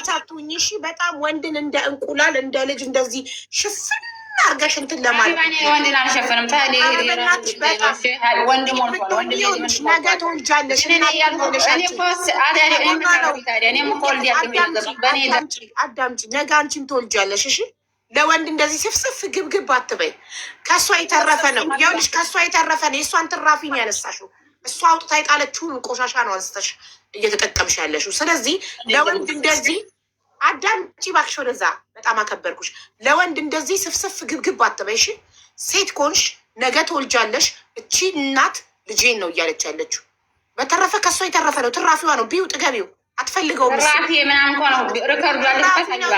ሮቦት አትሁኝ እሺ። በጣም ወንድን እንደ እንቁላል እንደ ልጅ እንደዚህ ሽፍን አርገሽ እንትን ለማለት ወንድን አልሸፈንም። ታዲያ ወንድ ሞልቷል። ወንድ ነገ ትወልጃለሽ። አዳምጪ፣ ነገ አንቺም ትወልጃለሽ። እሺ ለወንድ እንደዚህ ስፍስፍ ግብግብ አትበይ። ከእሷ የተረፈ ነው ይኸውልሽ፣ ከእሷ የተረፈ ነው። የእሷን ትራፊ ነው ያነሳሽው። እሷ አውጥታ የጣለችውን ቆሻሻ ነው አንስተሽ እየተጠቀምሽ ያለሽው። ስለዚህ ለወንድ እንደዚህ አዳምጪ እባክሽ፣ ወደዛ በጣም አከበርኩሽ። ለወንድ እንደዚህ ስፍስፍ ግብግብ አትበይሽ። ሴት ኮንሽ ነገ ትወልጃለሽ። እቺ እናት ልጄን ነው እያለች ያለችው። በተረፈ ከእሷ የተረፈ ነው፣ ትራፊዋ ነው። ቢው ጥገቢው አትፈልገውም።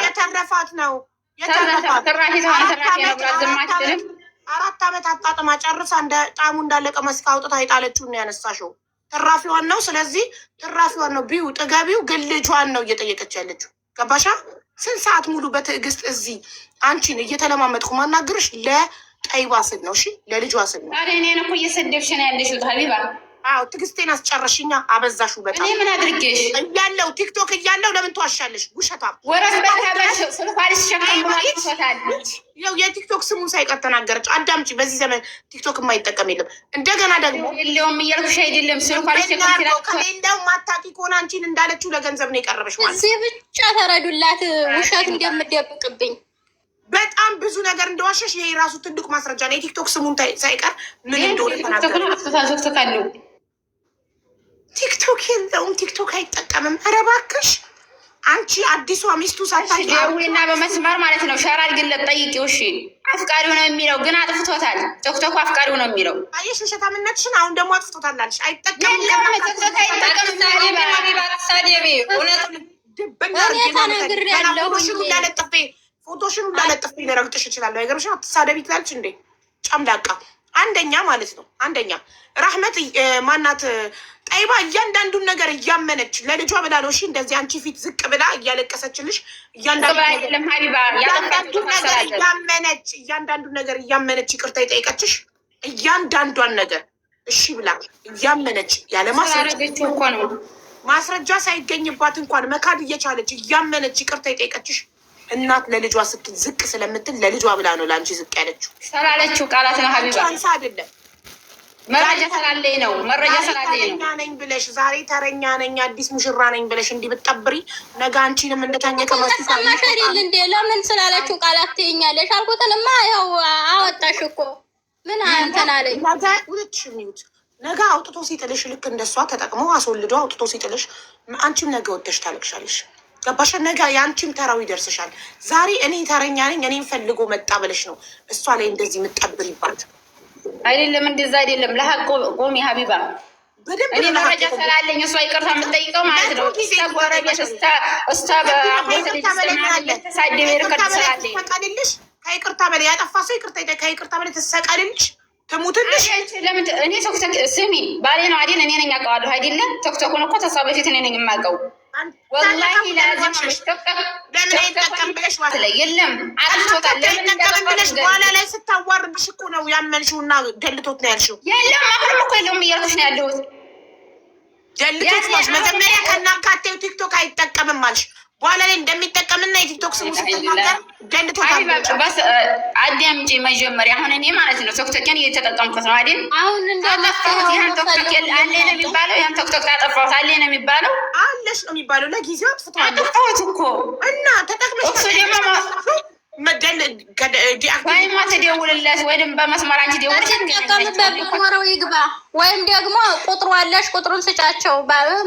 የተረፋት ነው 4 ዓመት አጣጥማ ጨርሳ እንደ ጣሙ እንዳለቀ መስካ አውጥታ የጣለችውን ነው ያነሳሽው። ትራፊዋን ነው። ስለዚህ ትራፊዋን ነው ቢው ጥገቢው። ግን ልጇን ነው እየጠየቀች ያለችው። ገባሻ? ስንት ሰዓት ሙሉ በትዕግስት እዚህ አንቺን እየተለማመጥኩ ማናገርሽ ለጠይባ ስል ነው። እሺ ለልጇ ስል ነው። እኔን እኮ እየሰደብሽ ነው ያለሽው ሀቢባ። አዎ ትዕግስቴን አስጨረሽኛ። አበዛሹ በጣም። እኔ ምን አድርጌሽ እያለው ቲክቶክ እያለው ለምን ተዋሻለሽ? ውሸታም ያው የቲክቶክ ስሙን ሳይቀር ተናገረች። አዳምጪ፣ በዚህ ዘመን ቲክቶክ የማይጠቀም የለም። እንደገና ደግሞ የለውም እያልኩሽ አይደለም። ከሌለው ማታቂ ከሆነ አንቺን እንዳለችው ለገንዘብ ነው የቀረበሽ ማለት። እዚህ ብቻ ተረዱላት፣ ውሸት እንደምደብቅብኝ በጣም ብዙ ነገር እንደዋሸሽ ይሄ ራሱ ትልቅ ማስረጃ ነው። የቲክቶክ ስሙን ሳይቀር ምን እንደሆነ ተናገረ። ቲክቶክ የለውም፣ ቲክቶክ አይጠቀምም። ኧረ እባክሽ አንቺ አዲሷ ሚስቱ ሳታውቂና በመስመር ማለት ነው። ሸራል ግን ለጠይቂው። እሺ አፍቃሪው ነው የሚለው ግን አጥፍቶታል። ቲክቶክ አፍቃሪው ነው የሚለው። አየሽ ውሸታምነትሽን። አሁን ደግሞ አጥፍቶታል አለሽ። አይጠቀምም። ፎቶሽን ላለጥፍ ሊረግጥሽ ይችላል። አይገርምሽ? አትሳደቢ ትላለች እንዴ ጨምላቃ። አንደኛ ማለት ነው ራህመት ማናት ጠይባ እያንዳንዱን ነገር እያመነች ለልጇ ብላ ነው። እሺ እንደዚህ አንቺ ፊት ዝቅ ብላ እያለቀሰችልሽ እያንዳንዱን ነገር እያመነች ይቅርታ የጠየቀችሽ እያንዳንዷን ነገር እሺ ብላ እያመነች ያለ ማስረጃ ሳይገኝባት እንኳን መካድ እየቻለች እያመነች ይቅርታ የጠየቀችሽ እናት ለልጇ ስትል ዝቅ ስለምትል ለልጇ ብላ ነው ለአንቺ ዝቅ ያለችው። ስላለችው ቃላት ነው ሀቢባ፣ አንሳ አይደለም። መረጃ ስላለኝ ነው። መረጃ ስላለኝ ነው። ተረኛ ነኝ ብለሽ ዛሬ ተረኛ ነኝ አዲስ ሙሽራ ነኝ ብለሽ እንዲህ ብትጠብሪ ነገ አንቺንም እንደታኘቀ ማስሰማሽ አይደል እንዴ? ለምን ስላለችው ቃላት ትይኛለሽ? አልኩትንማ ያው አወጣሽ እኮ ምን አንተን አለኝ። ነገ ሁለትሽ ሚዩት ነገ አውጥቶ ሲጥልሽ ልክ እንደሷ ተጠቅሞ አስወልዶ አውጥቶ ሲጥልሽ አንቺም ነገ ወደሽ ታለቅሻለሽ። ገባሽ? ነገ የአንቺም ተራው ይደርስሻል። ዛሬ እኔ ተረኛ ነኝ እኔም ፈልጎ መጣ ብለሽ ነው እሷ ላይ እንደዚህ የምትጠብሪባት አይደለም። እንደዛ አይደለም። ለሀቅ ቆሚ ሀቢባ። እኔ መረጃ ስላለኝ እሷ ይቅርታ የምጠይቀው ማለት ነው። ጎረቤት እስታ በተሳደበ ርከት ስላለኝ ከይቅርታ በላይ ያጠፋ ሰው ከይቅርታ በላይ ትሰቀልልሽ ትሙትልሽ። ለምን እኔ ቶክቶክ ስሚ ባሌ ነው አይደል? እኔ ነኝ አውቀዋለሁ አይደለም? ቶክቶክን እኮ ተሷ በፊት እኔ ነኝ የማውቀው። ወላሂ ላዚም ለምን አይጠቀም ብለሽ ማለት ላይ የለም አጥቶታል። ለምን አይጠቀም ብለሽ በኋላ ላይ ስታዋርድሽ እኮ ነው ያመንሽው እና ደልቶት ነው ያልሽው። የለም አሁንም እኮ የለውም እያልኩሽ ነው ያለሁት። ደልቶት ነው መጀመሪያ ከናካቴው ቲክቶክ አይጠቀምም አልሽ። በኋላ ላይ እንደሚጠቀምና የቲክቶክ ስሙ ስትናገር ደልቶታል። አዳምጪ መጀመሪያ። አሁን እኔ ማለት ነው ቲክቶክን እየተጠቀምኩት ነው አይደል? አሁን እንደማስተካከል ያን ቲክቶክ አለ ነው የሚባለው። ያን ቲክቶክ ታጠፋሁት አለ ነው የሚባለው። አለሽ ነው የሚባለው። ለጊዜው አጥፍቷል። አጥፍቷት እኮ እና ተጠቅመሽ እሱ ደግሞ ወይም ትደውልለት ወይም በመስመር አንቺ ደውልሽ ጠቀምበት ኖረው ይግባ። ወይም ደግሞ ቁጥሩ አለሽ ቁጥሩን ስጫቸው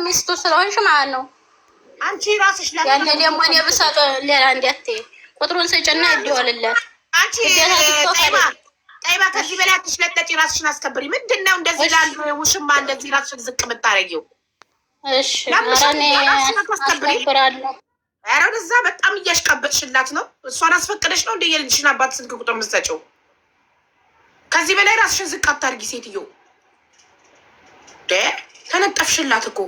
ሚስቱ ስለሆንሽ ማለት ነው። አንቺ ራስሽ ያን ደግሞ እኔ ብሰጥ ሌላ እንዲያት ቁጥሩን ስጭና ይደወልለት። አንቺ ጠይባ ከዚህ በላይ አትሽለጠጪ፣ ራስሽን አስከብሪ። ምንድን ነው እንደዚህ ላሉ ውሽማ እንደዚህ ራስሽን ዝቅ የምታረጊው? እሺ እኔ አስከብራለሁ። ኧረ ወደዛ በጣም እያሽቀበጥሽላት ነው። እሷን አስፈቅደሽ ነው እንደ የልጅሽን አባት ስልክ ቁጥር የምትሰጪው? ከዚህ በላይ ራስሽን ዝቅ አታርጊ ሴትዮ። ተነጠፍሽላት እኮ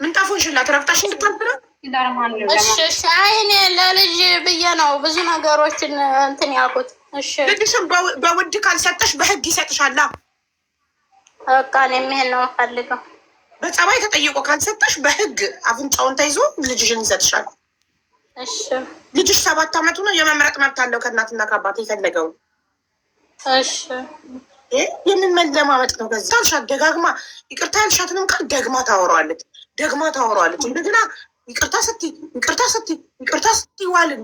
ምንጣፎንሽላት ረግጣሽ እንድታብረ እኔ ለልጅ ብዬ ነው ብዙ ነገሮችን እንትን ያልኩት። ልጅሽን በውድ ካልሰጠሽ በህግ ይሰጥሻላ። በቃ እኔ ይሄን ነው የምፈልገው። በጸባይ ተጠይቆ ካልሰጠሽ በህግ አፍንጫውን ተይዞ ልጅሽን ይሰጥሻል። እሺ ልጅሽ 7 ዓመቱ ነው። የመምረጥ መብት አለው ከእናትና ከአባት የፈለገው። እሺ ይህንን መለማመጥ ነው። ከዛ አልሻት ደጋግማ ይቅርታ ያልሻትንም ቃል ደግማ ታወራዋለች። እንደገና ይቅርታ ስትይ ዋልን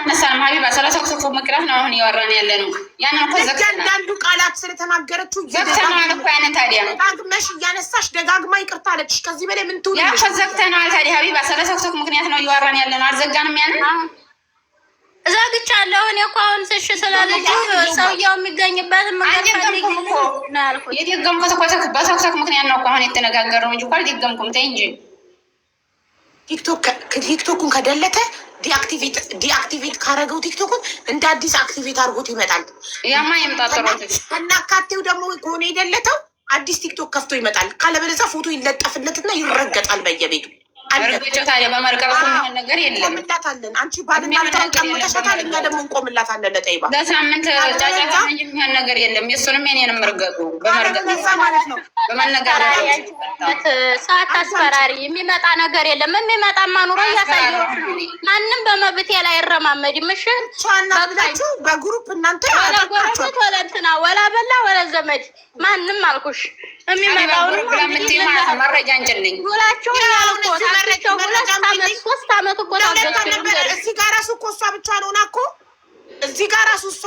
ነሳም ሀቢባ ስለሰክሰኩ ምክንያት ነው አሁን እያወራን ያለ ነው። ያንን እኮ እያንዳንዱ ቃላት ስለተናገረችው ዘግተነዋል እኮ ያንን። ታዲያ ደግመሽ እያነሳሽ ደጋግማ ይቅርታ አለችሽ። ከዚህ በላይ ምን ትውል? ያ እኮ ዘግተነዋል። ታዲያ ሀቢባ ስለሰክሰኩ ምክንያት ነው እያወራን ያለ ነው። አልዘጋንም ያንን እዘግቻለሁ። እኔ እኮ አሁን ስሽ ስለልጁ ሰውየው የሚገኝበትን መንገድ ፈልጊ ነው ያልኩት። የደገምኩት እኮ በሰክሰክ ምክንያት ነው እኮ አሁን የተነጋገርነው እንጂ እኮ አልደገምኩም። ተይ እንጂ ቲክቶኩን ከደለተ ዲአክቲቬት ካረገው ቲክቶኩን እንደ አዲስ አክቲቬት አድርጎት ይመጣል። ያማ የምጣጠሩት ከናካቴው ደግሞ ከሆነ የደለተው አዲስ ቲክቶክ ከፍቶ ይመጣል። ካለበለዚያ ፎቶ ይለጠፍለትና ይረገጣል በየቤቱ። አረጋቸው ታዲያ በመርቀቅ የሚሆን ነገር የለም። እንቆምላታለን። አንቺ ባልና ተቀምጠሻታል፣ እኛ ደግሞ እንቆምላታለን። ለጠይባ ለሳምንት ጫጫታ እንጂ የሚሆን ነገር የለም። የእሱንም የኔንም እርገጡ በመርገጥ ማለት ነው። በመነጋገር ሰዓት አስፈራሪ የሚመጣ ነገር የለም። የሚመጣማ ኑሮ እያሳየሁ ማንም በመብቴ ላይ አይረማመድም። እሺ ብላችሁ በግሩፕ እናንተ ወላ ጎረቤት ወላ እንትና ወላ በላ ወላ ዘመድ ማንም አልኩሽ የሚመጣውን መረጃ እንችልኝ ሁላችሁ ያልኩ ሶስት ዓመት እኮ እዚህ ጋር እራሱ እኮ እሷ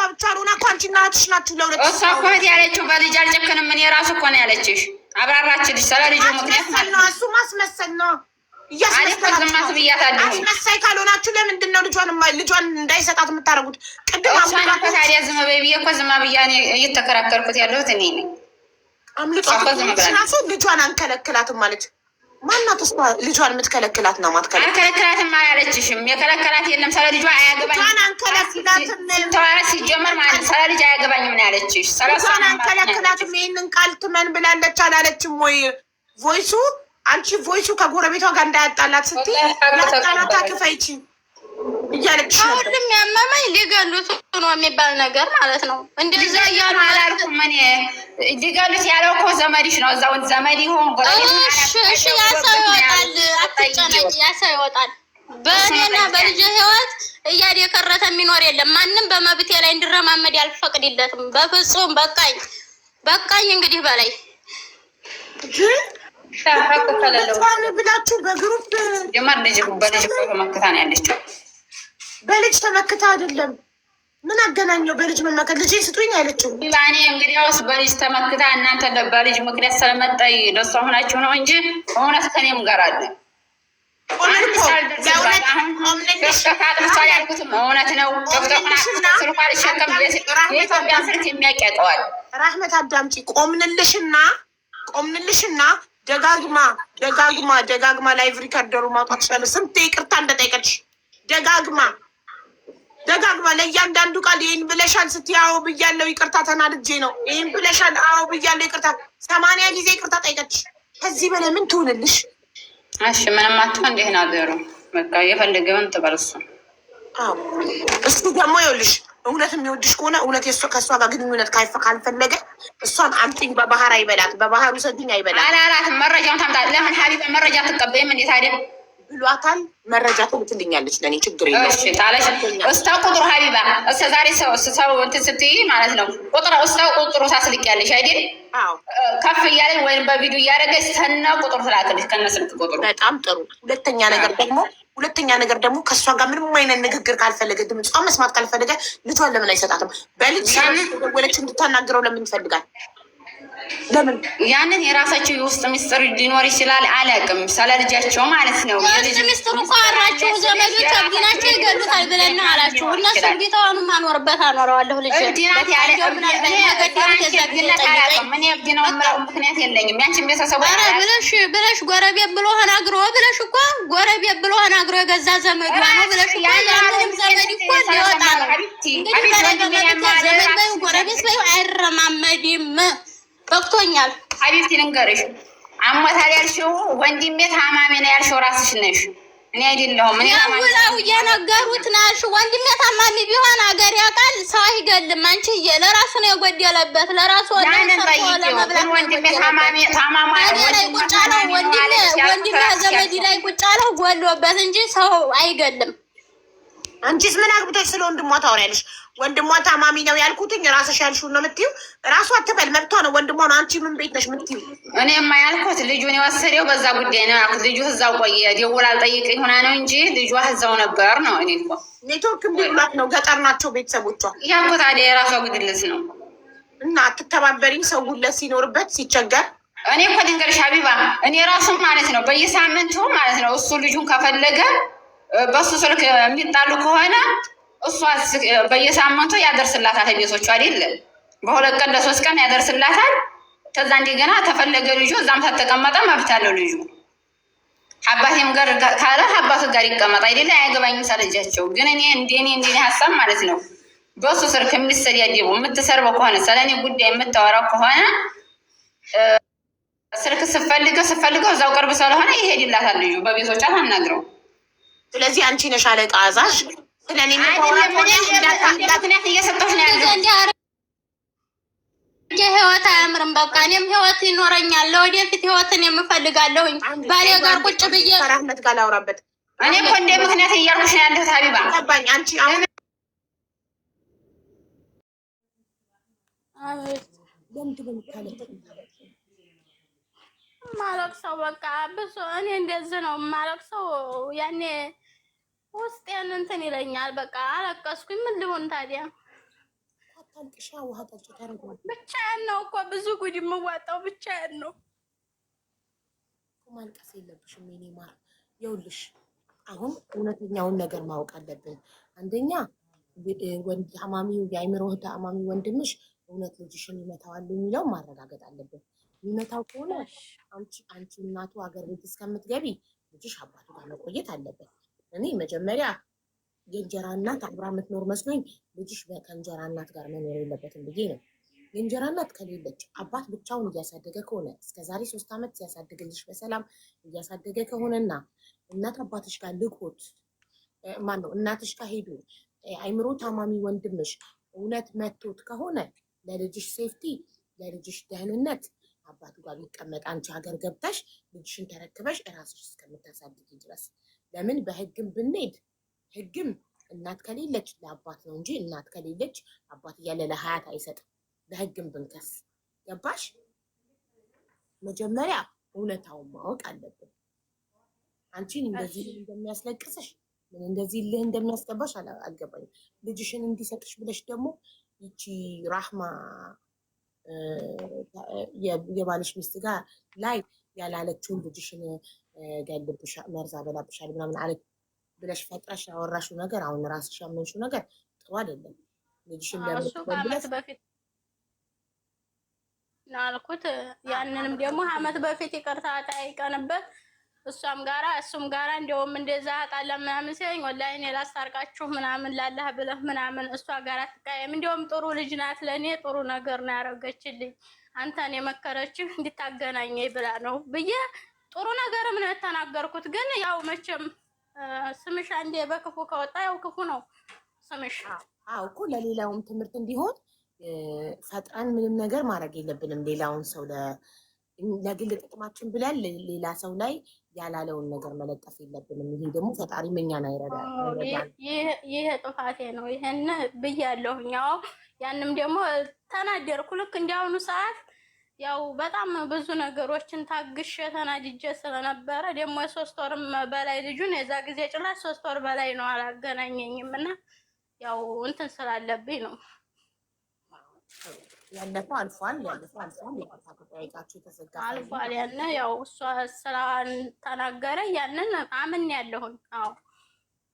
ብቻ ሆና እኮ አንቺና እህትሽ ናችሁ። ለሁለት እሷ እኮ እህት ያለችው በልጅ አልጨክንም እኔ እራሱ እኮ ነው ያለችሽ። አብራራችልሽ ስለ ልጁ ምክንያት ማለት ነው። እሱ ማስመሰል ነው። እያስመሰልማት ብያታለሁ። አስመሳይ ካልሆናችሁ ለምንድን ነው ልጇን እንዳይሰጣት የምታደርጉት? ቅድም ታዲያ ዝም በይ ብዬ እኮ ዝም ብያ እየተከራከርኩት ያለሁት እኔ ነኝ። አምልጦ ልጇን አንከለክላትም ማለት ማናት? እሷ ልጇን የምትከለክላት ነው አልከለክላትም አላለችሽም። የከለከላት የለም። ስለ ልጇ አያገባኝም ሲጀመር ማለት ስለ ልጅ አያገባኝም ነው ያለችሽ። ልጇን አንከለክላትም ይህንን ቃል ትመን ብላለች አላለችም ወይ? አንቺ ቮይሱ ከጎረቤቷ ጋር እንዳያጣላት ስትይ ያጣላታ ክፈይቺ እያለች ሁሉም ያመመኝ ሊገሉት ነው የሚባል ነገር ማለት ነው። እንደዛ እያሉ አላልኩም እኔ። ሊገሉት ያለው እኮ ዘመድሽ ነው። እዛውን ዘመድ ይሆን እሺ፣ ያሰው ይወጣል። አትጨነቂ፣ ያሰው ይወጣል። በእኔና በልጅ ህይወት እያደከረተ የሚኖር የለም። ማንም በመብቴ ላይ እንዲረማመድ ያልፈቅድለትም በፍጹም። በቃኝ እንግዲህ በላይ ብላችሁ በግሩፕ ጀማር ልጅ በልጅ ተመክታ ነው ያለችው። በልጅ ተመክታ አይደለም። ምን አገናኘው? በልጅ መመከት ልጅ ስጡኝ ያለችው እኔ እንግዲያውስ በልጅ ተመክታ እናንተ በልጅ ምክንያት ስለመጣይ ደሷ ሆናችሁ ነው እንጂ እውነት ከኔም ጋር አለ። ያልኩትም እውነት ነው። የኢትዮጵያ ስልክ የሚያቀጠዋል። ራህመት አዳምጪ። ቆምንልሽና ደጋግማ ላይቭ ሪከርደሩ ማውጣት ይችላል። ስንት ይቅርታ እንደጠይቀች ደጋግማ ለእያንዳንዱ ቃል ይህን ብለሻል ስትይ አዎ ብያለሁ ይቅርታ ተናድጄ ነው። ይህን ብለሻል አዎ ብያለሁ ይቅርታ 80 ጊዜ ይቅርታ ጠይቀች። ከዚህ በላይ ምን ትሆንልሽ? እሺ ምንም አትሆን። እንዲህ ናገሩ በቃ የፈለገውን ትበል እሱ። እሱ ደግሞ ይኸውልሽ እውነት የሚወድሽ ከሆነ እውነት ከእሷ ጋር ግንኙነት ካልፈለገ እሷን አምጪኝ በባህር አይበላት፣ በባህሩ ሰድኝ አይበላት አላላትም። መረጃውን ታምጣ። ለምን ሀቢባ መረጃ ትቀበይም እንዴት አይደል ብሏታል። መረጃ ትልትልኛለች ለእኔ ችግር የለውም። ታለሽ እስታው ቁጥሩ ሀቢባ እስከ ዛሬ ሰው እንትን ስትይ ማለት ነው እስታው ቁጥሩ ታስልቂያለሽ አይደል? ከፍ እያለኝ ወይም በቪዲዮ እያደረገች ከነ ቁጥሩ ትላክልሽ ከነ ስልክ ቁጥሩ። በጣም ጥሩ። ሁለተኛ ነገር ደግሞ ከእሷ ጋር ምንም አይነት ንግግር ካልፈለገ ድምጿ መስማት ካልፈለገ ልጇን ለምን አይሰጣትም? በልጅ ወለች እንድታናግረው ለምን ይፈልጋል? ለምን ያንን የራሳቸው የውስጥ ሚስጥር ሊኖር ይችላል። አላውቅም ስለ ልጃቸው ማለት ነው። የልጅ ሚስጥር እኮ አራቸው ዘመዶች አብዲናቸው ይገሉታል ብለን ነው አላችሁ። እነሱ ቢተዋኑ ማኖርበት አኖረዋለሁ ልጅ ዲናት ያለ ምክንያት የለኝም። ያንቺን ቤተሰቡ ብለሽ ጎረቤት ብሎ ተናግሮ ብለሽ እኮ ጎረቤት ብሎ ተናግሮ የገዛ ዘመዷ ነው ብለሽ እኮ ያንንም ዘመድ እኮ ሊወጣ ነው። እንግዲህ ዘመድ ላይ ጎረቤት ላይ አይረማመድም። በቅቶኛል። ሀቢብቲ ልንገርሽ፣ አሞታል ያልሽው ወንድሜ ታማሚ ነው ያልሽው ራስሽ ነሽ። እኔ አይደለሁም። እኔ ያውላው የነገሩት ናሽ ወንድሜ ታማሚ ቢሆን አገር ያውቃል። ሰው አይገልም። አንቺዬ ለራሱ ነው የጎደለበት። ለራሱ ወንድሜ ታማሚ ላይ ቁጭ አለው። ወንድሜ ዘመድ ላይ ቁጭ አለው ጎሎበት እንጂ ሰው አይገልም። አንቺስ ምን አግብቶሽ ስለ ወንድሟ ታወሪያለሽ? ወንድሟ ታማሚ ነው ያልኩትኝ ራስሽ ያልሽውን ነው የምትይው። ራሷ አትበል መብቷ ነው። ወንድሟ ነው። አንቺ ምን ቤት ነሽ የምትይው? እኔማ ያልኩት ልጁን የወሰደው በዛ ጉዳይ ነው ያልኩት። ልጁ እዛው ቆየ። ደውላ አልጠይቀኝ ሆና ነው እንጂ ልጇ እዛው ነበር ነው። እኔ እኮ ኔትወርክ ቢብላት ነው። ገጠር ናቸው ቤተሰቦቿ። ያ እኮ ታዲያ የራሷ ጉድለት ነው። እና አትተባበሪኝ። ሰው ጉድለት ሲኖርበት ሲቸገር እኔ እኮ ድንገርሽ ሀቢባ እኔ ራሱ ማለት ነው በየሳምንቱ ማለት ነው እሱ ልጁን ከፈለገ በሱ ስልክ የሚጣሉ ከሆነ እሷ በየሳምንቱ ያደርስላታል። ቤቶቹ አይደለ በሁለት ቀን ለሶስት ቀን ያደርስላታል። ከዛ እንደገና ተፈለገ ልጁ እዛም ተተቀመጠ መብት አለው ልጁ። አባቴም ጋር ካለ አባቱ ጋር ይቀመጥ አይደለ አያገባኝም ስለልጃቸው። ግን እኔ እንደኔ ሀሳብ ማለት ነው በሱ ስልክ የሚሰዳደቡ የምትሰርበው ከሆነ ስለኔ ጉዳይ የምታወራው ከሆነ ስልክ ስፈልገው እዛው ቅርብ ስለሆነ ይሄድላታል ልጁ በቤቶቿ አናግረው። ስለዚህ አንቺ ነሽ አለቃ አዛዥ። ስለኔ ምክንያት እየሰጠሁሽ ነው ያለው። ህይወት አያምርም። በቃ እኔም ህይወት ይኖረኛል። ለወደፊት ህይወትን የምፈልጋለሁኝ ባሌ ጋር ቁጭ ብዬ ከራህመት ጋር ላውራበት። እኔ እኮ እንደ ምክንያት እያልኩሽ ነው ያለሁት ሀቢባ። ገባኝ። አንቺ አሁን ማለቅሰው በቃ ብዙ እኔ እንደዚህ ነው ማለቅሰው። ያኔ ውስጤን እንትን ይለኛል። በቃ አለቀስኩኝ። ምን ልሆን ታዲያ? አታልቅሻ፣ ውሃ ጠጪ። ታረጋግጥ። ብቻዬን ነው እኮ ብዙ ጉድ የምዋጣው ብቻዬን ነው። ማልቀስ የለብሽም የኔ ማር። ይኸውልሽ አሁን እውነተኛውን ነገር ማወቅ አለብን። አንደኛ ወንድ ታማሚው የአይምሮ ታማሚ ወንድምሽ እውነት ልጅሽን ይመታዋል የሚለው ማረጋገጥ አለብን። የሚመታው ከሆነ አንቺ እናቱ ሀገር ቤት እስከምትገቢ ልጅሽ አባቱ ጋር መቆየት አለበት። እኔ መጀመሪያ የእንጀራ እናት አብራ የምትኖር መስሎኝ ልጅሽ ከእንጀራ እናት ጋር መኖር የለበትም ብዬ ነው። የእንጀራ እናት ከሌለች አባት ብቻውን እያሳደገ ከሆነ እስከዛሬ 3 ዓመት ሲያሳድግልሽ በሰላም እያሳደገ ከሆነና እናት አባትሽ ጋር ልኮት ማነው እናትሽ ጋር ሄዱ አይምሮ ታማሚ ወንድምሽ እውነት መቶት ከሆነ ለልጅሽ ሴፍቲ ለልጅሽ ደህንነት አባቱ ጋር ቢቀመጥ አንቺ ሀገር ገብተሽ ልጅሽን ተረክበሽ እራስሽ እስከምታሳድጊ ድረስ። ለምን በህግም ብንሄድ ህግም እናት ከሌለች ለአባት ነው እንጂ እናት ከሌለች አባት እያለ ለሀያት አይሰጥም። ለህግም ብንከስ ገባሽ? መጀመሪያ እውነታውን ማወቅ አለብን። አንቺን እንደዚህ እንደሚያስለቅስሽ ምን እንደዚህ ልህ እንደሚያስገባሽ አልገባኝም። ልጅሽን እንዲሰጥሽ ብለሽ ደግሞ ይቺ ራህማ የባልሽ ሚስት ጋር ላይ ያላለችውን ልጅሽን ገልብሻ መርዛ በላብሻል ምናምን አለ ብለሽ ፈጥረሽ ያወራሽው ነገር አሁን ራስሽ ያመንሽው ነገር ጥሩ አይደለም። ልጅሽን ለምን በፊት ናልኩት ያንንም ደግሞ አመት በፊት ይቅርታ ጠይቀንበት እሷም ጋራ እሱም ጋራ እንደውም እንደዛ ቃል ምናምን ሲለኝ ወላሂ እኔ ላስታርቃችሁ ምናምን ላላህ ብለህ ምናምን እሷ ጋራ ትቃየም እንደውም ጥሩ ልጅ ናት ለኔ ጥሩ ነገር ነው ያደረገችልኝ አንተን የመከረችህ እንድታገናኘኝ ብላ ነው ብዬ ጥሩ ነገርም ነው የተናገርኩት። ግን ያው መቼም ስምሽ አንዴ በክፉ ከወጣ ያው ክፉ ነው ስምሽ። አዎ እኮ ለሌላውም ትምህርት እንዲሆን ፈጥረን ምንም ነገር ማድረግ የለብንም። ሌላውን ሰው ለግል ጥቅማችን ብለን ሌላ ሰው ላይ ያላለውን ነገር መለጠፍ የለብንም። ይሄ ደግሞ ፈጣሪ እኛን አይረዳም። ይሄ ጥፋቴ ነው። ይሄን ብያለሁኝ። ያው ያንም ደግሞ ተናደርኩ። ልክ እንዲያውኑ ሰዓት ያው በጣም ብዙ ነገሮችን ታግሼ ተናድጄ ስለነበረ ደግሞ የ3 ወርም በላይ ልጁን የዛ ጊዜ ጭራሽ 3 ወር በላይ ነው አላገናኘኝም እና ያው እንትን ስላለብኝ ነው። ያለፈው አልፏል። ይቅርታ ተጠያይቃችሁ የተዘጋ አልፏል። ያነ ያው እሷ ስራዋን ተናገረ። ያንን አምን ያለሁኝ። አዎ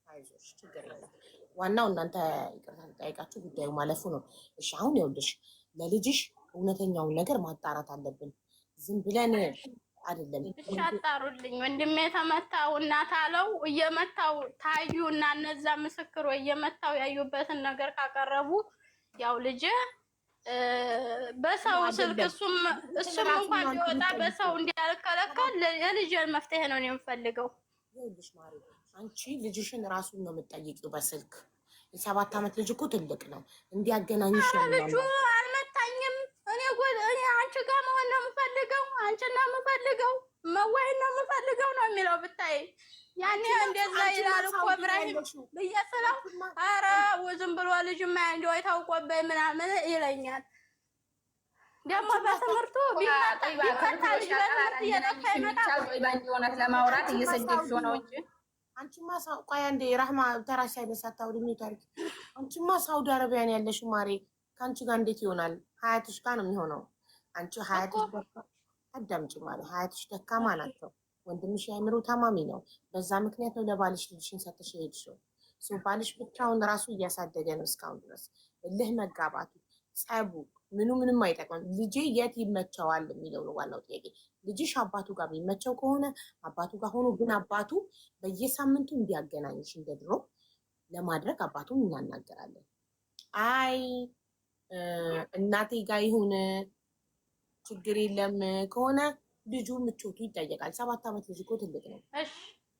አይዞሽ፣ ችግር የለም። ዋናው እናንተ ይቅርታ ተጠያይቃችሁ ጉዳዩ ማለፉ ነው። እሺ አሁን ይኸውልሽ ለልጅሽ እውነተኛውን ነገር ማጣራት አለብን። ዝም ብለን አይደለም። እሺ አጣሩልኝ። ወንድሜ ተመታው እናት አለው እየመታው ታዩ እና እነዛ ምስክሮ እየመታው ያዩበትን ነገር ካቀረቡ ያው ልጅ በሰው ስልክ እሱም እንኳን ቢወጣ በሰው እንዲያልከለከል የልጅን መፍትሄ ነው የምፈልገው። ይኸውልሽ ማሪ አንቺ ልጅሽን ራሱን ነው የምትጠይቂው በስልክ። የ7 ዓመት ልጅ እኮ ትልቅ ነው። እንዲያገናኝሽ ነው ልጁ አልመታኝም። እኔ አንቺ ጋር መሆን ነው የምፈልገው፣ አንቺን ነው የምፈልገው፣ መዋይ ነው የምፈልገው ነው የሚለው ብታይ። ያኔ እንደዛ ይላል እኮ ኢብራሂም ብዬ ስለው ኧረ ዝም ብሎ ልጅማ እንደው ታውቆበኝ ምናምን ይለኛል። ደግሞ በትምህርቱ ቢመጣ ልጅ በትምህርት እየጠፋ ይመጣል። እውነት ለማውራት እየሰደብሽ ነው እንጂ አንቺማ ቆይ አንዴ ረህማ ተራሽ ሳይበሳታው ልኝ ታሪክ አንቺማ ሳውዲ አረቢያ ነው ያለሽ ማሬ። ከአንቺ ጋር እንዴት ይሆናል? ሀያትሽ ጋር ነው የሚሆነው። አንቺ ሀያትሽ አዳምጪ ማለት ሀያትሽ ደካማ ናቸው። ወንድምሽ የአእምሮ ታማሚ ነው። በዛ ምክንያት ነው ለባልሽ ልጅሽን ሰጥተሽ ሄድሽው። ባልሽ ብቻውን ራሱ እያሳደገ ነው እስካሁን ድረስ። እልህ መጋባቱ፣ ጸቡ፣ ምንም አይጠቅምም። ልጄ የት ይመቸዋል የሚለው ነው ዋናው ጥያቄ። ልጅሽ አባቱ ጋር የሚመቸው ከሆነ አባቱ ጋር ሆኖ ግን አባቱ በየሳምንቱ እንዲያገናኝሽ እንደ ድሮ ለማድረግ አባቱን እናናገራለን። አይ እናቴ ጋር ይሁን ችግር የለም ከሆነ ልጁ ምቾቱ ይጠየቃል። 7 ዓመት ልጅ እኮ ትልቅ ነው።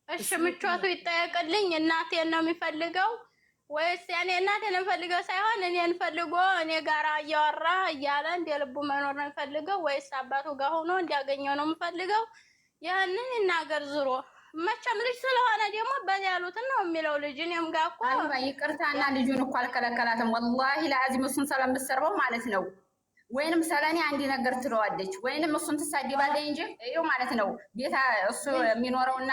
እሺ ምቾቱ ይጠየቅልኝ። እናቴን ነው የሚፈልገው ወይስ ያኔ እናቴን ፈልገው ሳይሆን እኔን ፈልጎ እኔ ጋራ እያወራ እያለ እንደ ልቡ መኖር ነው የሚፈልገው ወይስ አባቱ ጋር ሆኖ እንዲያገኘው ነው የሚፈልገው? ያንን ይናገር። ዙሮ መቼም ልጅ ስለሆነ ደግሞ በዚያ ያሉትን ነው የሚለው። ልጅ እኔም ጋር እኮ ይቅርታና ልጁን እኮ አልከለከላትም። ወላሂ ለአዚም እሱን ስለምትሰርበው ማለት ነው። ወይንም ሰለኔ አንድ ነገር ትለዋለች ወይንም እሱን ትሳደባለች እንጂ ይሄው ማለት ነው። ቤታ እሱ የሚኖረውና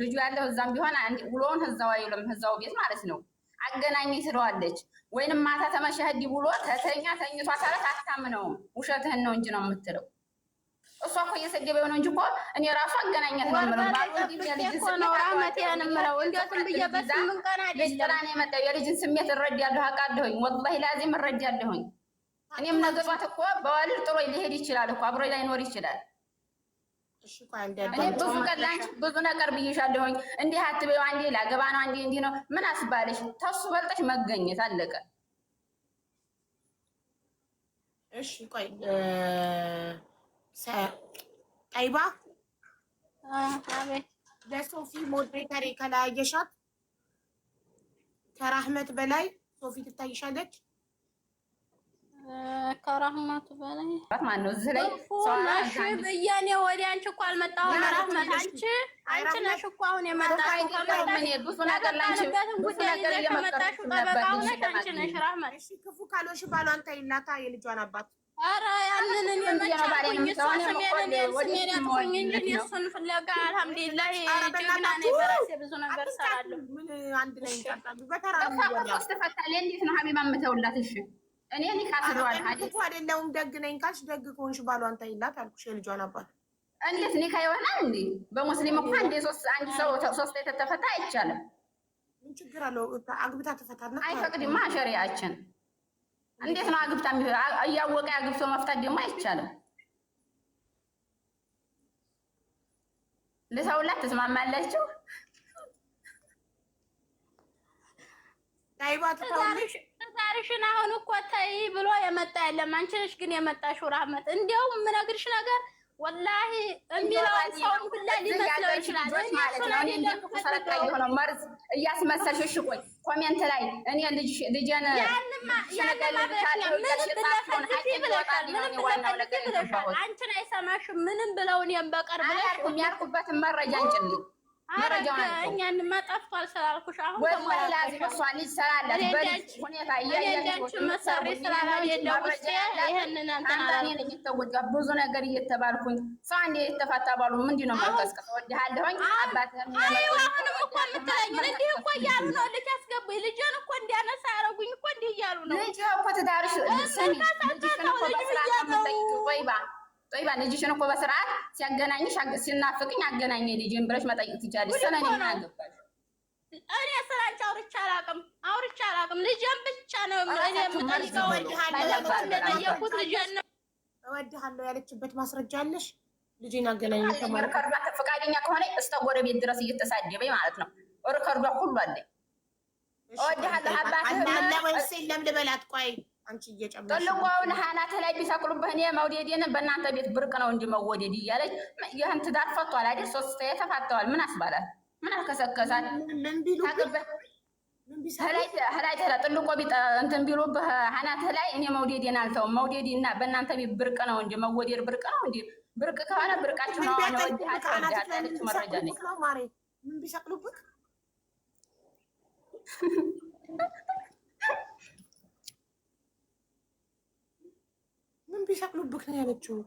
ልጁ ያለው እዛም ቢሆን ውሎውን እዛው አይውልም፣ እዛው ቤት ማለት ነው። አገናኝ ትለዋለች ወይንም ማታ ተመሸህዲ ብሎ ተተኛ ተኝቷ ታላት አታምነውም። ውሸትህን ነው እንጂ ነው የምትለው። እሷ እኮ እየሰደበው ነው እንጂ እኮ እኔ ራሱ አገናኘት ነው የምለው። ባልወልድ የልጅ ነው ራመቴን የምለው እንዴትም ብዬ በስምንት ቀን አይደለም ልጅራኔ የመጣው የልጅን ስሜት እረዳለሁ፣ አውቃለሁኝ። ወላሂ ላዚም እረዳለሁኝ። እኔም ነገሯት እኮ በዋልድ ጥሎ ሊሄድ ይችላል እኮ አብሮ ላይኖር ይችላል። እኔ ብዙ ቀላንች ብዙ ነገር ብዬሻለሁኝ። እንዲህ አትበይው፣ አንዴ ላገባ ነው፣ አንዴ እንዲህ ነው። ምን አስባለሽ? ተሱ በልጠሽ መገኘት አለቀ። እሺ ቆይ ጠይባ አቤት። ለሶፊ ሞዴሬተር ከላየሻት ከራህመት በላይ ሶፊ ትታይሻለች። ከራህመት በላይ ማን ነው እዚህ ላይ ሶላሽ በያኔ ወዲያ አንቺ እኮ አልመጣሁም። ራህመት አንቺ ነሽ እኮ አሁን የመጣሽው። ከመጣሽ ብዙ ነገር ላንቺ ብዙ ነገር የመጣሽው ጠበቃው ነሽ አንቺ ነሽ ራህመት። እሺ ክፉ ካልሆንሽ ባሏን ተይላታ የልጇን አባት። ኧረ ያንን እኔ መቻልኩኝ እሷን ስሜን ያጥፉኝ እንጂ እሱን ፍለጋ አልሐምዱሊላህ ጀግና ነኝ። በራሴ ብዙ ነገር እሰራለሁ። ምን አንድ ላይ እንጣጣሉ በተራ ነው ተፈታለ። እንዴት ነው ሀቢባ የምተውላት? እሺ እኔ ካስደዋል እኮ አይደለም ደግ ነኝ ካልሽ ደግ ከሆንሽ ባሏን ተይላት አልኩሽ። የልጇን አባት እንዴት ኒካ ይሆናል እንዴ? በሙስሊም እኮ አንድ ሰው ሶስት የተፈታ አይቻልም። ምን ችግር አለው? አግብታ ተፈታና አይፈቅድማ ሸሪዓችን። እንዴት ነው አግብታ እያወቀ አግብቶ መፍታት ደግሞ አይቻልም። ለሰውላት ተስማማላችሁ? ዛሬሽን አሁን እኮ ተይ ብሎ የመጣ የለም። አንቺ ነሽ ግን የመጣሽው ራህመት። እንዲያውም የምነግርሽ ነገር ወላሂ የሚለውን ሰው ሁላ ሊመስለው ይችላል ማለት ነው። እኔ እንደው ሰረቀኝ የሆነው መርዝ እያስመሰልሽ እሺ፣ ቆይ ኮሜንት ላይ እኔ ልጅን አንቺን አይሰማሽም ምንም ብለው እኔም በቀር ብለሽ የሚያርኩበትን መረጃ አንጭልኝ። እኛን ጠፍቷል ስላልኩሽ አሁን ብዙ ነገር እየተባልኩኝ ሰው አንዴ የተፋታ ባሉ ምንድን ነው መቀስቀስ? ወድሃለሁኝ አባትህም አሁንም እኮ የምትለኝ እንዲህ እኮ እያሉ ነው። ልጅ አስገቡኝ ልጅን እኮ እንዲያነሳ ያደረጉኝ እኮ እንዲህ እያሉ ነው። ልጅ እኮ ትዳርሽ ጦይባ ልጅሽን እኮ በስርዓት ሲያገናኝሽ ሲናፍቅኝ አገናኘ ልጅን ብለሽ መጠየቅ ትችያለሽ። ስለኔ ምን አገባሽ? እኔ ስላንቺ አውርቼ አላውቅም። ልጅን ብቻ ነው እኔ የምጠይቀው። እንደጠየኩት ልጅን ነው። እወድሃለሁ ያለችበት ማስረጃ አለሽ? ልጅን አገናኝ ሪከርዷ ፈቃደኛ ከሆነ እስከ ጎረቤት ድረስ እየተሳደበኝ ማለት ነው። ሪከርዷ ሁሉ አለኝ። እወድሃለሁ አባትህ አለ ወይስ የለም ልበላት? ቆይ አንቺ እየጨመርሽ ጥልዋውን ሀናተ ላይ ቢሰቅሉብህ እኔ መውደዴን በእናንተ ቤት ብርቅ ነው እንጂ መወደድ እያለች ይህን ትዳር ፈቷል አይደል? ሶስት ተፋተዋል። ምን አስባላት? ምን አልከሰከሳት ምን ቢሉ هلاي ترى طلقوا بيت أنتم بيروبه أنا هلاي إني موديين ألتهم موديين بنا أنت ببرك أنا وندي مودير برك أنا وندي برك كهانا برك أشوفه أنا ودي هذا مرة جاني من بيشقلوا بك من بيشقلوا بك نيالك شو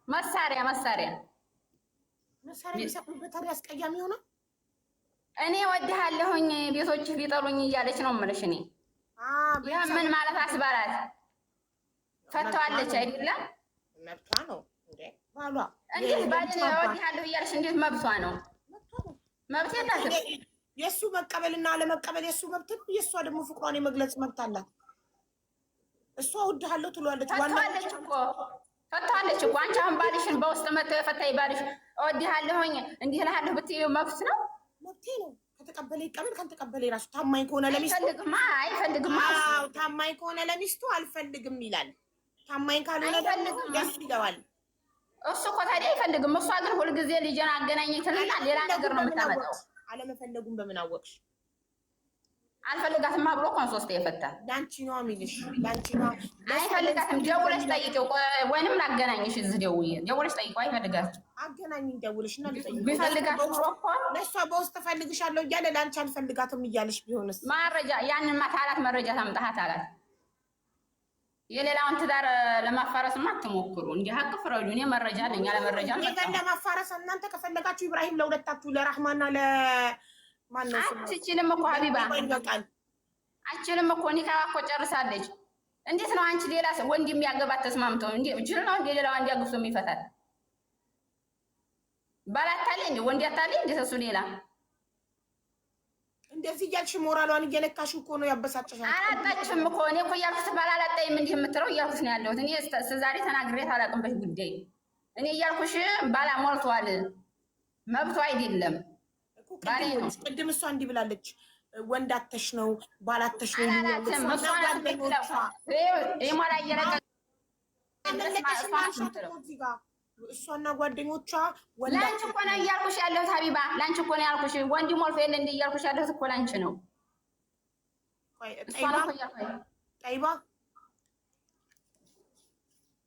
مساريا بيشقلوا بك رأس كيامي هنا እኔ ወድሃለሁኝ ቤቶች ቢጠሩኝ እያለች ነው የምልሽ። እኔ ምን ማለት አስባላት ፈተዋለች አይደለም መብቷ ነው እንዴ ባሏ እንዴት ባልን ወድሃለሁ እያለች እንዴት መብቷ ነው? መብት የላትም። የእሱ መቀበልና አለመቀበል የእሱ መብት ነው። የእሷ ደግሞ ፍቅሯን የመግለጽ መብት አላት። እሷ ወድሃለሁ ትሏለች። ፈተዋለች እኮ አንቺ አሁን ባልሽን በውስጥ መተው የፈታይ ባልሽ ወድሃለሁኝ እንዲህ እልሃለሁ ብትይው መብት ነው። መብቴ ነው። ከተቀበለ ይቀበል፣ ካልተቀበለ ራሱ ታማኝ ከሆነ ለሚስቱ አይፈልግም። ታማኝ ከሆነ ለሚስቱ አልፈልግም ይላል። ታማኝ ካልሆነ ደግሞ ደስ ይለዋል። እሱ እኮ ታዲያ አይፈልግም። እሷ ግን ሁልጊዜ ልጄን አገናኘኝ ትልና ሌላ ነገር ነው የምታመጣው። አለመፈለጉን በምን አወቅሽ? አልፈልጋትማ ብሎ እኮ ሶስት የፈታ ላንቺ ነው የሚልሽ። ላንቺ ነው አይፈልጋትም። ደውለሽ ጠይቂው ወይንም ላገናኝሽ። እዚህ ደውለሽ ጠይቂው። አይፈልጋትም። አገናኝኝ ደውለሽና ልጠይቂው። ቢፈልጋት ኑሮ እኮ ለእሷ በውስጥ እፈልግሻለሁ እያለ ለአንቺ አልፈልጋትም እያለሽ ቢሆንስ? መረጃ ያንን ማታላት መረጃ ታምጣሃት አላት። የሌላውን ትዳር ለማፋረስማ አትሞክሩ። እንዲህ ሀቅ ፍረዱ። እኔ መረጃ አለኝ። ያለ መረጃ ለማፋረስ እናንተ ከፈለጋችሁ ኢብራሂም ለሁለታችሁ ለራህማና ለማን ነው አትችልም እኮ ሀቢባ አትችልም እኮ ኒካ እኮ ጨርሳለች። እንዴት ነው አንቺ ሌላ ወንድ የሚያገባት ተስማምተው እንዴ ጅል ነው እንዴ ሌላ ወንድ ያግብቶ የሚፈታል? ባላታለ እንዴ ወንድ ያታለ እንዴ እሱ ሌላ እንደዚህ እያልሽ ሞራሏን እየነካሽው እኮ ነው ያበሳጨሻል። አላጣጭሽም እኮ እኔ እኮ እያልኩት ባላላጣይም እንዲህ የምትለው እያልኩት ነው ያለሁት። እኔ ዛሬ ተናግሬት አላውቅም በዚህ ጉዳይ። እኔ እያልኩሽ ባላ ሞልቷል፣ መብቷ አይደለም ባሌ ነው። ቅድም እሷ እንዲህ ብላለች፣ ወንድ አተሽ ነው ባላተሽ ነው እሷና ጓደኞቿ ላንቺ እኮ ነው እያልኩሽ ያለሁት ሀቢባ፣ ላንቺ እኮ ነው ያልኩሽ። ወንድ ሞልቶ የለ እንደ እያልኩሽ ያለሁት እኮ ላንቺ ነው።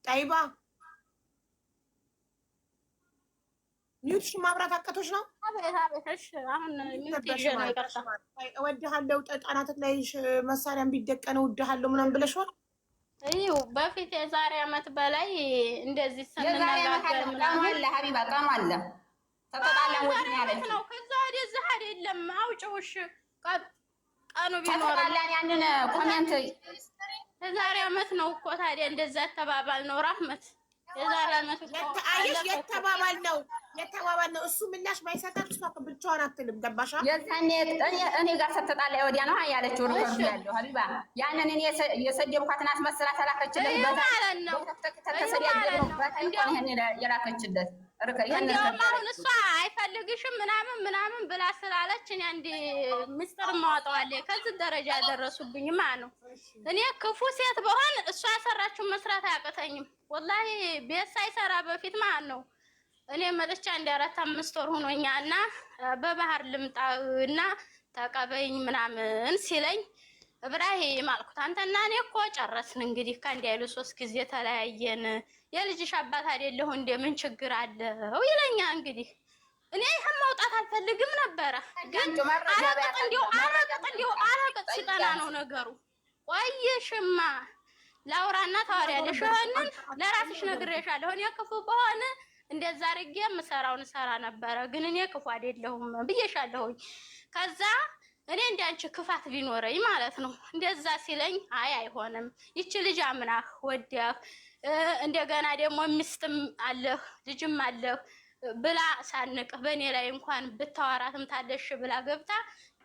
ጠይባ ሚውትሽ ማብራት አቀቶች ነው። እወድሃለሁ ጠጣናት ላይ መሳሪያም ቢደቀነው እወድሃለሁ ምናምን ብለሽዋል። ይኸው በፊት የዛሬ ዓመት በላይ እንደዚህ ስንነጋገር ምናምን ሀቢባ ቀኑ አለ ተጠጣላን ወዲህ ያለች ነው። ከዛ ወደዚህ አይደለም አውጪውሽ ቀኑ ቢኖር ያንን ኮሜንት የዛሬ ዓመት ነው እኮ ታዲያ እንደዛ ተባባል ነው ራህመት የዛሬ ዓመት የተባባል ነው። እሱ ምላሽ ባይሰጣት እሷ ብቻዋን አትልም። ገባሻ? የዛኔ እኔ ጋር ስትጣላ ወዲያ ነው ያለችው። ሪፖርት ያለው ሀቢባ ያንን እኔ የሰደብኳትን አስመስላ ተላከችለት። የላከችለት አሁን እሷ አይፈልግሽም ምናምን ብላ ስላለች እኔ አንድ ምስጢር ማወጣዋለ ከዚህ ደረጃ ያደረሱብኝ ማለት ነው። እኔ ክፉ ሴት በሆን እሷ ያሰራችውን መስራት አያቅተኝም። ወላሂ ቤት ሳይሰራ በፊት ማለት ነው እኔ መጥቻ እንደ 4-5 ወር ሆኖኛል እና በባህር ልምጣ እና ተቀበይኝ ምናምን ሲለኝ እብራሂም አልኩት አንተና እኔ እኮ ጨረስን እንግዲህ ከአንድ አይሉ 3 ጊዜ ተለያየን። የልጅሽ አባት አይደለሁ እንደምን ችግር አለው ይለኛል። እንግዲህ እኔ ይሄን ማውጣት አልፈልግም ነበረ፣ ግን አረቅጥ ሲጠና ነው ነገሩ። ቆይሽማ ላውራና ታወሪያለሽ። ይሄንን ለራስሽ ነግሬሻለሁ። እኔ ክፉ በሆነ እንደዛ አድርጌ የምሰራውን ሰራ ነበረ፣ ግን እኔ ክፉ አይደለሁም ብዬሻለሁኝ። ከዛ እኔ እንዳንቺ ክፋት ቢኖረኝ ማለት ነው እንደዛ ሲለኝ አይሆንም ይቺ ልጅ አምናህ ወዲያህ እንደገና ደግሞ ሚስትም አለህ ልጅም አለህ ብላ ሳንቅህ በእኔ ላይ እንኳን ብታወራትም ታለሽ ብላ ገብታ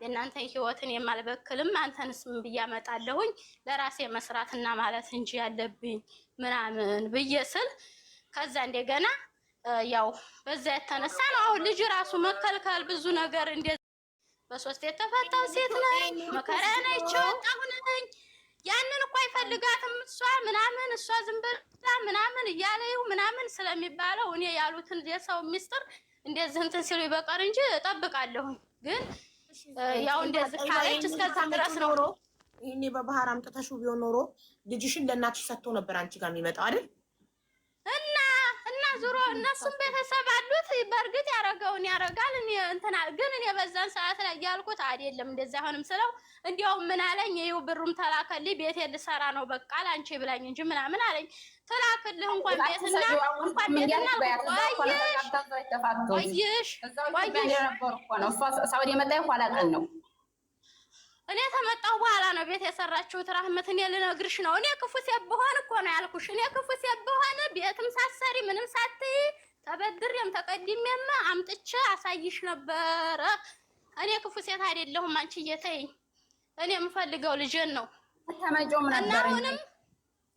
የእናንተን ህይወትን የማልበክልም አንተንስ ምን ብዬ አመጣለሁኝ ለራሴ መስራትና ማለት እንጂ ያለብኝ ምናምን ብዬ ስል ከዛ እንደገና ያው በዛ የተነሳ ነው አሁን ልጅ ራሱ መከልከል ብዙ ነገር እንደ በሶስት የተፈታው ሴት ነኝ መከራ ነኝ ቸጣሁ ነኝ። ያንን እኮ አይፈልጋትም እሷ ምናምን እሷ ዝም ብላ ምናምን እያለው ምናምን ስለሚባለው እኔ ያሉትን የሰው ሚስጥር እንደዚህ እንትን ሲሉ ይበቃር እንጂ እጠብቃለሁ። ግን ያው እንደዚህ ካለች እስከዛ ድረስ ነው። ይሄኔ በባህር አምጥተሽው ቢሆን ኖሮ ልጅሽን ለእናትሽ ሰጥቶ ነበር አንቺ ጋር የሚመጣው አይደል? እና ዙሮ እነሱም ቤተሰብ አሉት። በእርግጥ ያረገውን ያረጋል። እኔ እንትና ግን እኔ በዛን ሰዓት ላይ ያልኩት አይደለም እንደዛ አሁንም ስለው እንዲያው ምን አለኝ፣ ይኸው ብሩም ተላከልኝ ቤት ልሰራ ነው በቃ ላንቺ ብላኝ እንጂ ምናምን አለኝ። ተላክልህ እንኳን ቤትና ቆይሽ ሳውዲ የመጣ ኋላ ቀን ነው። እኔ ተመጣሁ በኋላ ነው ቤት የሰራችሁት። ራህመት እኔ ልነግርሽ ነው። እኔ ክፉ ሴት ብሆን እኮ ነው ያልኩሽ። እኔ ክፉ ሴት ብሆን ቤትም ሳሰሪ ምንም ሳትይ ተበድሬም ተቀድሜም አምጥቼ አሳይሽ ነበረ። እኔ ክፉ ሴት አይደለሁም። አንቺ እየተይኝ እኔ የምፈልገው ልጄን ነው። እና አሁንም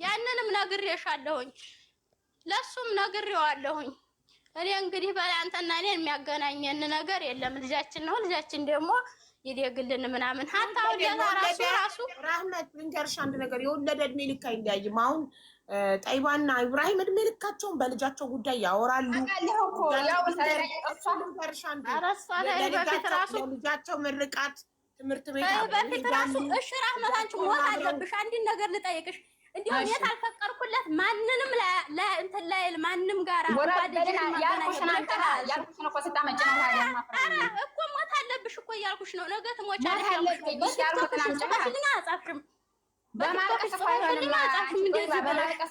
ያንንም ነግሬሻለሁኝ፣ ለሱም ነግሬዋለሁኝ። እኔ እንግዲህ በላይ አንተና እኔ የሚያገናኘን ነገር የለም። ልጃችን ነው። ልጃችን ደግሞ ይደግልን ምናምን ሀታው ራሱ ራህመት ልንገርሽ አንድ ነገር፣ የወለደ እድሜ ልክ አይለያይም። አሁን ጠይባና ኢብራሂም እድሜ ልካቸውን በልጃቸው ጉዳይ ያወራሉ። ልጃቸው ምርቃት ትምህርት ቤት በፊት ራሱ እሺ ራህመት አንቺ ሞት አለብሽ። አንድን ነገር ልጠይቅሽ እንዲሁ የት አልፈቀርኩለት ማንንም እንትን ላይል ማንም ጋራ እኮ ሞት አለብሽ እኮ እያልኩሽ ነው። ነገ ትሞቻለሽ አጻፍሽም በማለቀስ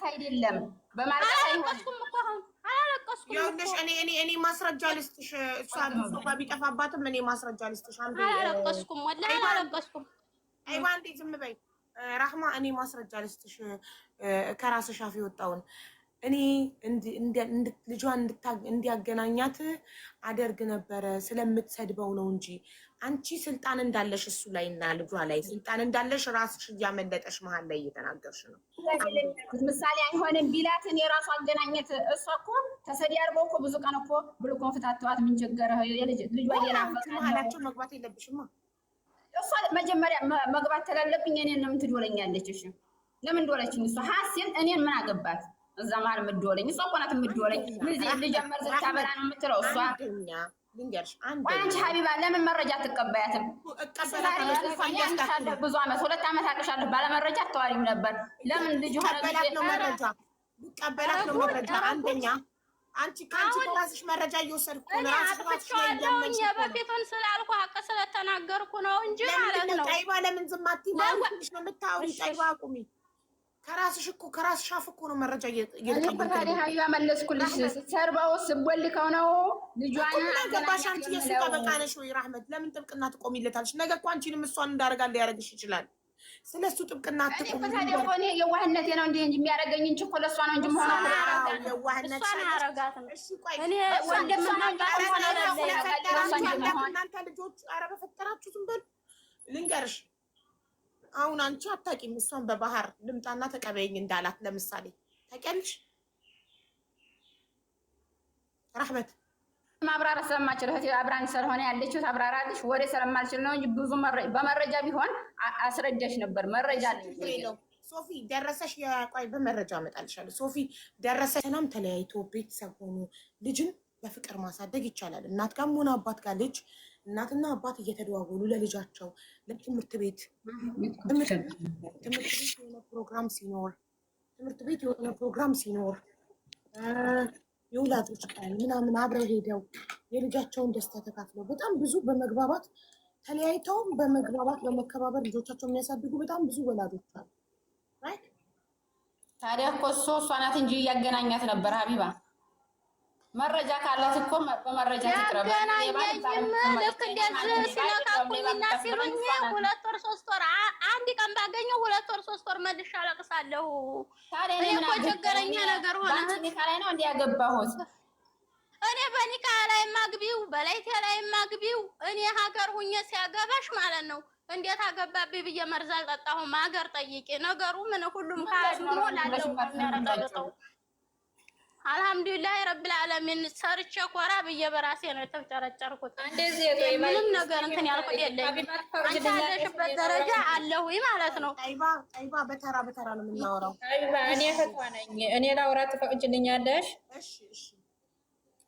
አይደለም አላለቀስኩም እኮ አሁን አላለቀስኩም። ይኸውልሽ እኔ ማስረጃ ልስጥሽ። እሷ ቢጠፋባትም እኔ ማስረጃ ልስጥሽ። አላለቀስኩም ወላሂ አላለቀስኩም። አይባ እንዴ ዝም በይ ራህማ፣ እኔ ማስረጃ ልስጥሽ። ከራስሽ አፍ የወጣውን እኔ ልጇን እንዲያገናኛት አደርግ ነበረ። ስለምትሰድበው ነው እንጂ አንቺ ስልጣን እንዳለሽ እሱ ላይ እና ልጇ ላይ ስልጣን እንዳለሽ ራስሽ እያመለጠሽ መሀል ላይ እየተናገርሽ ነው። ምሳሌ አይሆንም ቢላትን የራሱ አገናኘት። እሷ እኮ ተሰዲያርበው እኮ ብዙ ቀን እኮ ብልኮን ፍታተዋት ምን ቸገረህ? ልጇ መሀላቸው መግባት የለብሽማ። እሷ መጀመሪያ መግባት ተላለብኝ። እኔን ነው የምትዶለኛለች። እሺ ለምን ዶለችኝ? እሷ ሀሴን እኔን ምን አገባት? እዛ ማለት የምትዶለኝ እሷ እኮ ናት የምትዶለኝ። ልጀመር ስታበላ ነው የምትለው እሷ። አንቺ ሀቢባ ለምን መረጃ አትቀበያትም? ብዙ ዓመት 2 ዓመት አቅሻለሁ። ባለመረጃ አተዋሪም ነበር። ለምን ልጅ ሆነ ቀበላት ነው መረጃ አንደኛ አንቺ ከራስሽ መረጃ እየወሰድኩ ነው። ራስሽ በፊቱን ስላልኩ ሀቅ ስለተናገርኩ ነው እንጂ ማለት ነው። ጠይባ ለምን ዝም አትይም? ትንሽ ነው የምታወሪው። ጠይባ አቁሚ። ከራስሽ አፍ እኮ ነው መረጃ እየተቀበልኩ ሀቢባ መለስኩልሽ። ሰርባው ስቦልከው ነው ልጇን ገባሽ። አንቺ የሱ ጠበቃ ነሽ ወይ ራህመት? ለምን ጥብቅና ትቆሚለታለሽ? ነገ እኮ አንቺንም እሷን እንዳደርጋል ሊያደርግሽ ይችላል። ስለሱ ጥብቅና አትቆሚ። ታዲያ እኮ እኔ የዋህነቴ ነው እንጂ የሚያደርገኝ እንጂ እኮ ለእሷ ነው እንጂ መሆን የዋህነት እናንተ ልጆች ኧረ በፈጠራችሁ ዝም በሉ። ልንገርሽ አሁን አንቺ አታውቂም። እሷን በባህር ልምጣና ተቀበይኝ እንዳላት ለምሳሌ ታውቂያለሽ ራህመት? ማብራራት ስለማልችል እህቴ አብራኝ ስለሆነ ያለችው ታብራራለሽ። ወሬ ስለማልችል ነው እንጂ ብዙ በመረጃ ቢሆን አስረዳሽ ነበር። መረጃ ነው። ሶፊ ደረሰሽ? ቆይ በመረጃ እመጣልሻለሁ። ሶፊ ደረሰሽ? ሰላም ተለያይቶ ቤተሰብ ሆኖ ልጅን በፍቅር ማሳደግ ይቻላል። እናት ጋርም ሆነ አባት ጋር ልጅ እናትና አባት እየተደዋወሉ ለልጃቸው ለትምህርት ቤት የሆነ ፕሮግራም ሲኖር የወላጆች ቀን ምናምን አብረው ሄደው የልጃቸውን ደስታ ተካፍለው በጣም ብዙ በመግባባት ተለያይተውም በመግባባት በመከባበር ልጆቻቸው የሚያሳድጉ በጣም ብዙ ወላጆች አሉ። ታዲያ እኮ እሷ ናት እንጂ እያገናኛት ነበር ሀቢባ። መረጃ ካላት እኮ በመረጃ ትቅረብ። ልክ እንደዚህ ሲነካኩኝና ሲሉኝ 2 ወር 3 ወር አንድ ቀን ባገኘው 2 ወር 3 ወር መልሼ አለቅሳለሁ። እኔ እኮ ቸገረኛ ነገር ሆነ። ኒካ ላይ ነው እንዲያገባሁት እኔ በኒካ ላይ ማግቢው በላይቴ ላይ ማግቢው እኔ ሀገር ሁኜ ሲያገባሽ ማለት ነው። እንዴት አገባብኝ ብዬ መርዝ አልጠጣሁም። ሀገር ጠይቄ ነገሩ ምን ሁሉም ካድሞ ላለው የሚያረጋግጠው አልሐምዱሊላህ ረብል ዓለሚን ሰርቼ ኮራ ብዬ በራሴ ነው የተጨረጨርኩት። ምንም ነገር እንትን ያልኩት የለኝም። አንቺ ያለሽበት ደረጃ አለሁኝ ማለት ነው። ጠይባ በተራ ነው የምናወራው። ጠይባ እኔ እህቷ ነኝ። እኔ ላውራ ትፈቅጂልኛለሽ? እሺ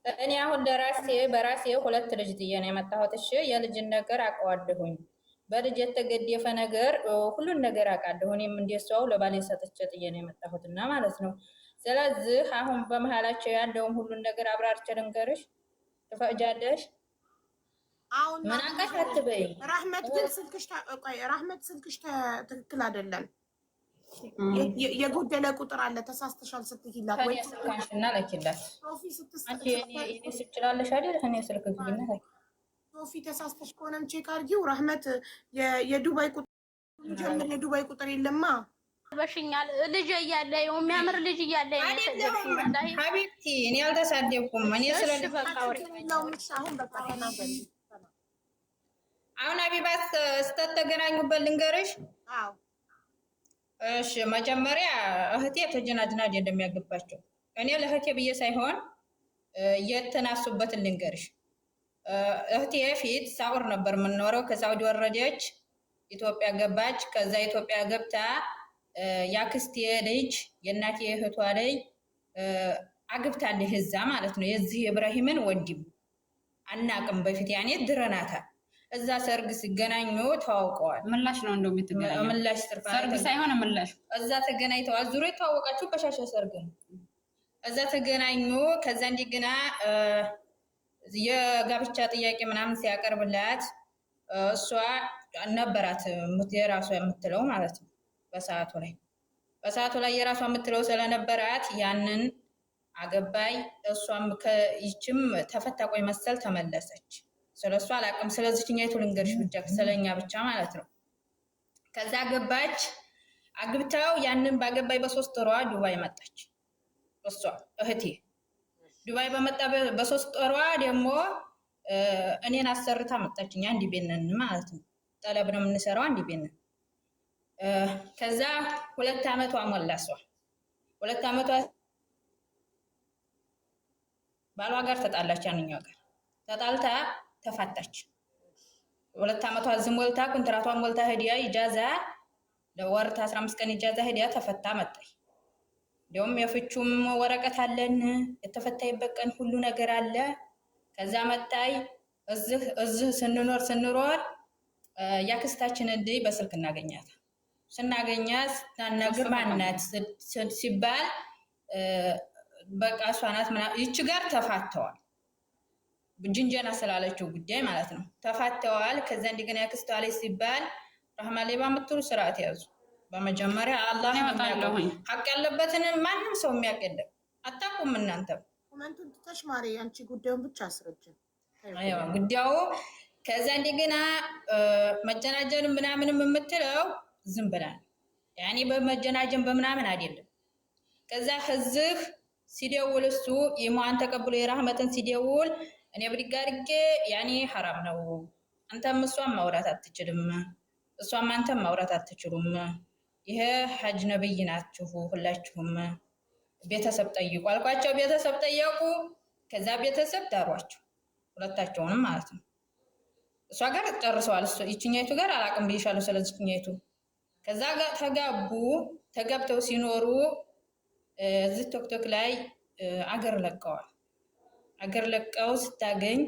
እኔ አሁን ለራሴ በራሴ 2 ልጅ ጥዬ ነው የመጣሁት። እሺ የልጅን ነገር አውቀዋለሁኝ። በልጅ የተገደፈ ነገር ሁሉን ነገር አውቃለሁ። እኔም እንደሷው ለባሌ ሰጥቼ ጥዬ ነው የመጣሁት እና ማለት ነው። ስለዚህ አሁን በመሀላቸው ያለውን ሁሉን ነገር አብራርቼ ልንገርሽ። ትፈቅጃለሽ? አሁን ምን አውቃሽ አትበይ። ራህመት ግን ስልክሽ ራህመት ስልክሽ ትክክል አይደለም። የጎደለ ቁጥር አለ። ተሳስተሻል ስትይላት ወይ ስልካንሽና ለኪላት ሶፊ አንቺ እኔ ስልችላለሽ አይደል? እኔ ስልክ ግቢና ሶፊ ተሳስተሽ ከሆነም ቼክ አድርጊው። ራህመት የዱባይ ቁጥር ጀምር። የዱባይ ቁጥር የለማ በሽኛል ልጅ እያለ የሚያምር ልጅ እያለ ሀቢብቲ እኔ አልተሳደብኩም። እኔ አሁን ሀቢባት ስተተገናኙበት ልንገርሽ። እሺ መጀመሪያ እህቴ ተጀናጅና እንደሚያገባቸው እኔ ለእህቴ ብዬ ሳይሆን የተናሱበትን ልንገርሽ። እህቴ ፊት ሳውር ነበር የምንኖረው። ከሳውዲ ወረደች፣ ኢትዮጵያ ገባች። ከዛ ኢትዮጵያ ገብታ ያክስቴ ልጅ የእናቴ እህቷ ልጅ አግብታለች እዛ ማለት ነው። የዚህ ኢብራሂምን ወንድም አናቅም በፊት ያኔ ድረናታል። እዛ ሰርግ ሲገናኙ ተዋውቀዋል። ምላሽ ነው እንደው የምትገናኙ ምላሽ ሰርግ ሳይሆን ምላሽ። እዛ ተገናኝተዋል። ዙሮ የተዋወቃችሁ በሻሸ ሰርግ ነው። እዛ ተገናኙ። ከዛ እንደገና የጋብቻ ጥያቄ ምናምን ሲያቀርብላት እሷ ነበራት የራሷ የምትለው ማለት ነው። በሰዓቱ ላይ የራሷ የምትለው ስለነበራት ያንን አገባይ። እሷም ይችም ተፈታ ቆይ መሰል ተመለሰች። ስለሷ አላውቅም። ስለዚህኛይቱ ልንገርሽ ብቻ ስለኛ ብቻ ማለት ነው። ከዛ ገባች። አግብታው ያንን ባገባይ በ3 ወሯ ዱባይ መጣች። እሷ እህቴ ዱባይ በመጣ በ3 ወሯ ደግሞ እኔን አሰርታ መጣችኛ። አንድ ቤት ነን ማለት ነው። ጠለብ ነው የምንሰራው፣ አንድ ቤት ነን። ከዛ 2 ዓመቷ ሞላ። እሷ 2 ዓመቷ ባሏ ጋር ተጣላች። አንኛው ጋር ተጣልታ ተፋታች። 2 ዓመቷ ዝም ሞልታ ኮንትራቷን ሞልታ ሄዲያ ኢጃዛ ለወርታ 15 ቀን ኢጃዛ ሄዲያ ተፈታ መጣች። እንደውም የፍቹም ወረቀት አለን፣ የተፈታይበት ቀን ሁሉ ነገር አለ። ከዛ መጣይ እዚህ ስንኖር ያክስታችንን ልጅ በስልክ እናገኛት። ስናገኛት ታናግር ማናት ሲባል በቃ እሷ ናት ምናምን። ይቺ ጋር ተፋተዋል። ጅንጀና ስላለችው ጉዳይ ማለት ነው። ተፋተዋል። ከዛ እንደገና ያክስቷ ላይ ሲባል ረህማ ሌባ የምትሉ ስርዓት ያዙ። በመጀመሪያ አላህ ሀቅ ያለበትን ማንም ሰው የሚያውቅ የለም። አታውቁም እናንተ ኮመንቱን ትተሽ ማሪ፣ አንቺ ጉዳዩን ብቻ አስረጅን ጉዳዩ። ከዛ እንደገና መጀናጀን ምናምንም የምትለው ዝም ብላ ያኔ በመጀናጀን በምናምን አይደለም። ከዛ ህዝህ ሲደውል እሱ ኢማን ተቀብሎ የራህመትን ሲደውል እኔ ብድግ አድርጌ ያኔ ሐራም ነው፣ አንተም እሷም ማውራት አትችልም፣ እሷም አንተም ማውራት አትችሉም፣ ይሄ ሀጅ ነብይ ናችሁ ሁላችሁም፣ ቤተሰብ ጠይቁ አልኳቸው። ቤተሰብ ጠየቁ። ከዛ ቤተሰብ ዳሯቸው፣ ሁለታቸውንም ማለት ነው። እሷ ጋር ጨርሰዋል። ይችኛይቱ ጋር አላቅም ብዬሻለሁ። ስለዚህ ይችኛይቱ ከዛ ጋር ተጋቡ። ተጋብተው ሲኖሩ እዚህ ቶክቶክ ላይ አገር ለቀዋል። አገር ለቀው ስታገኝ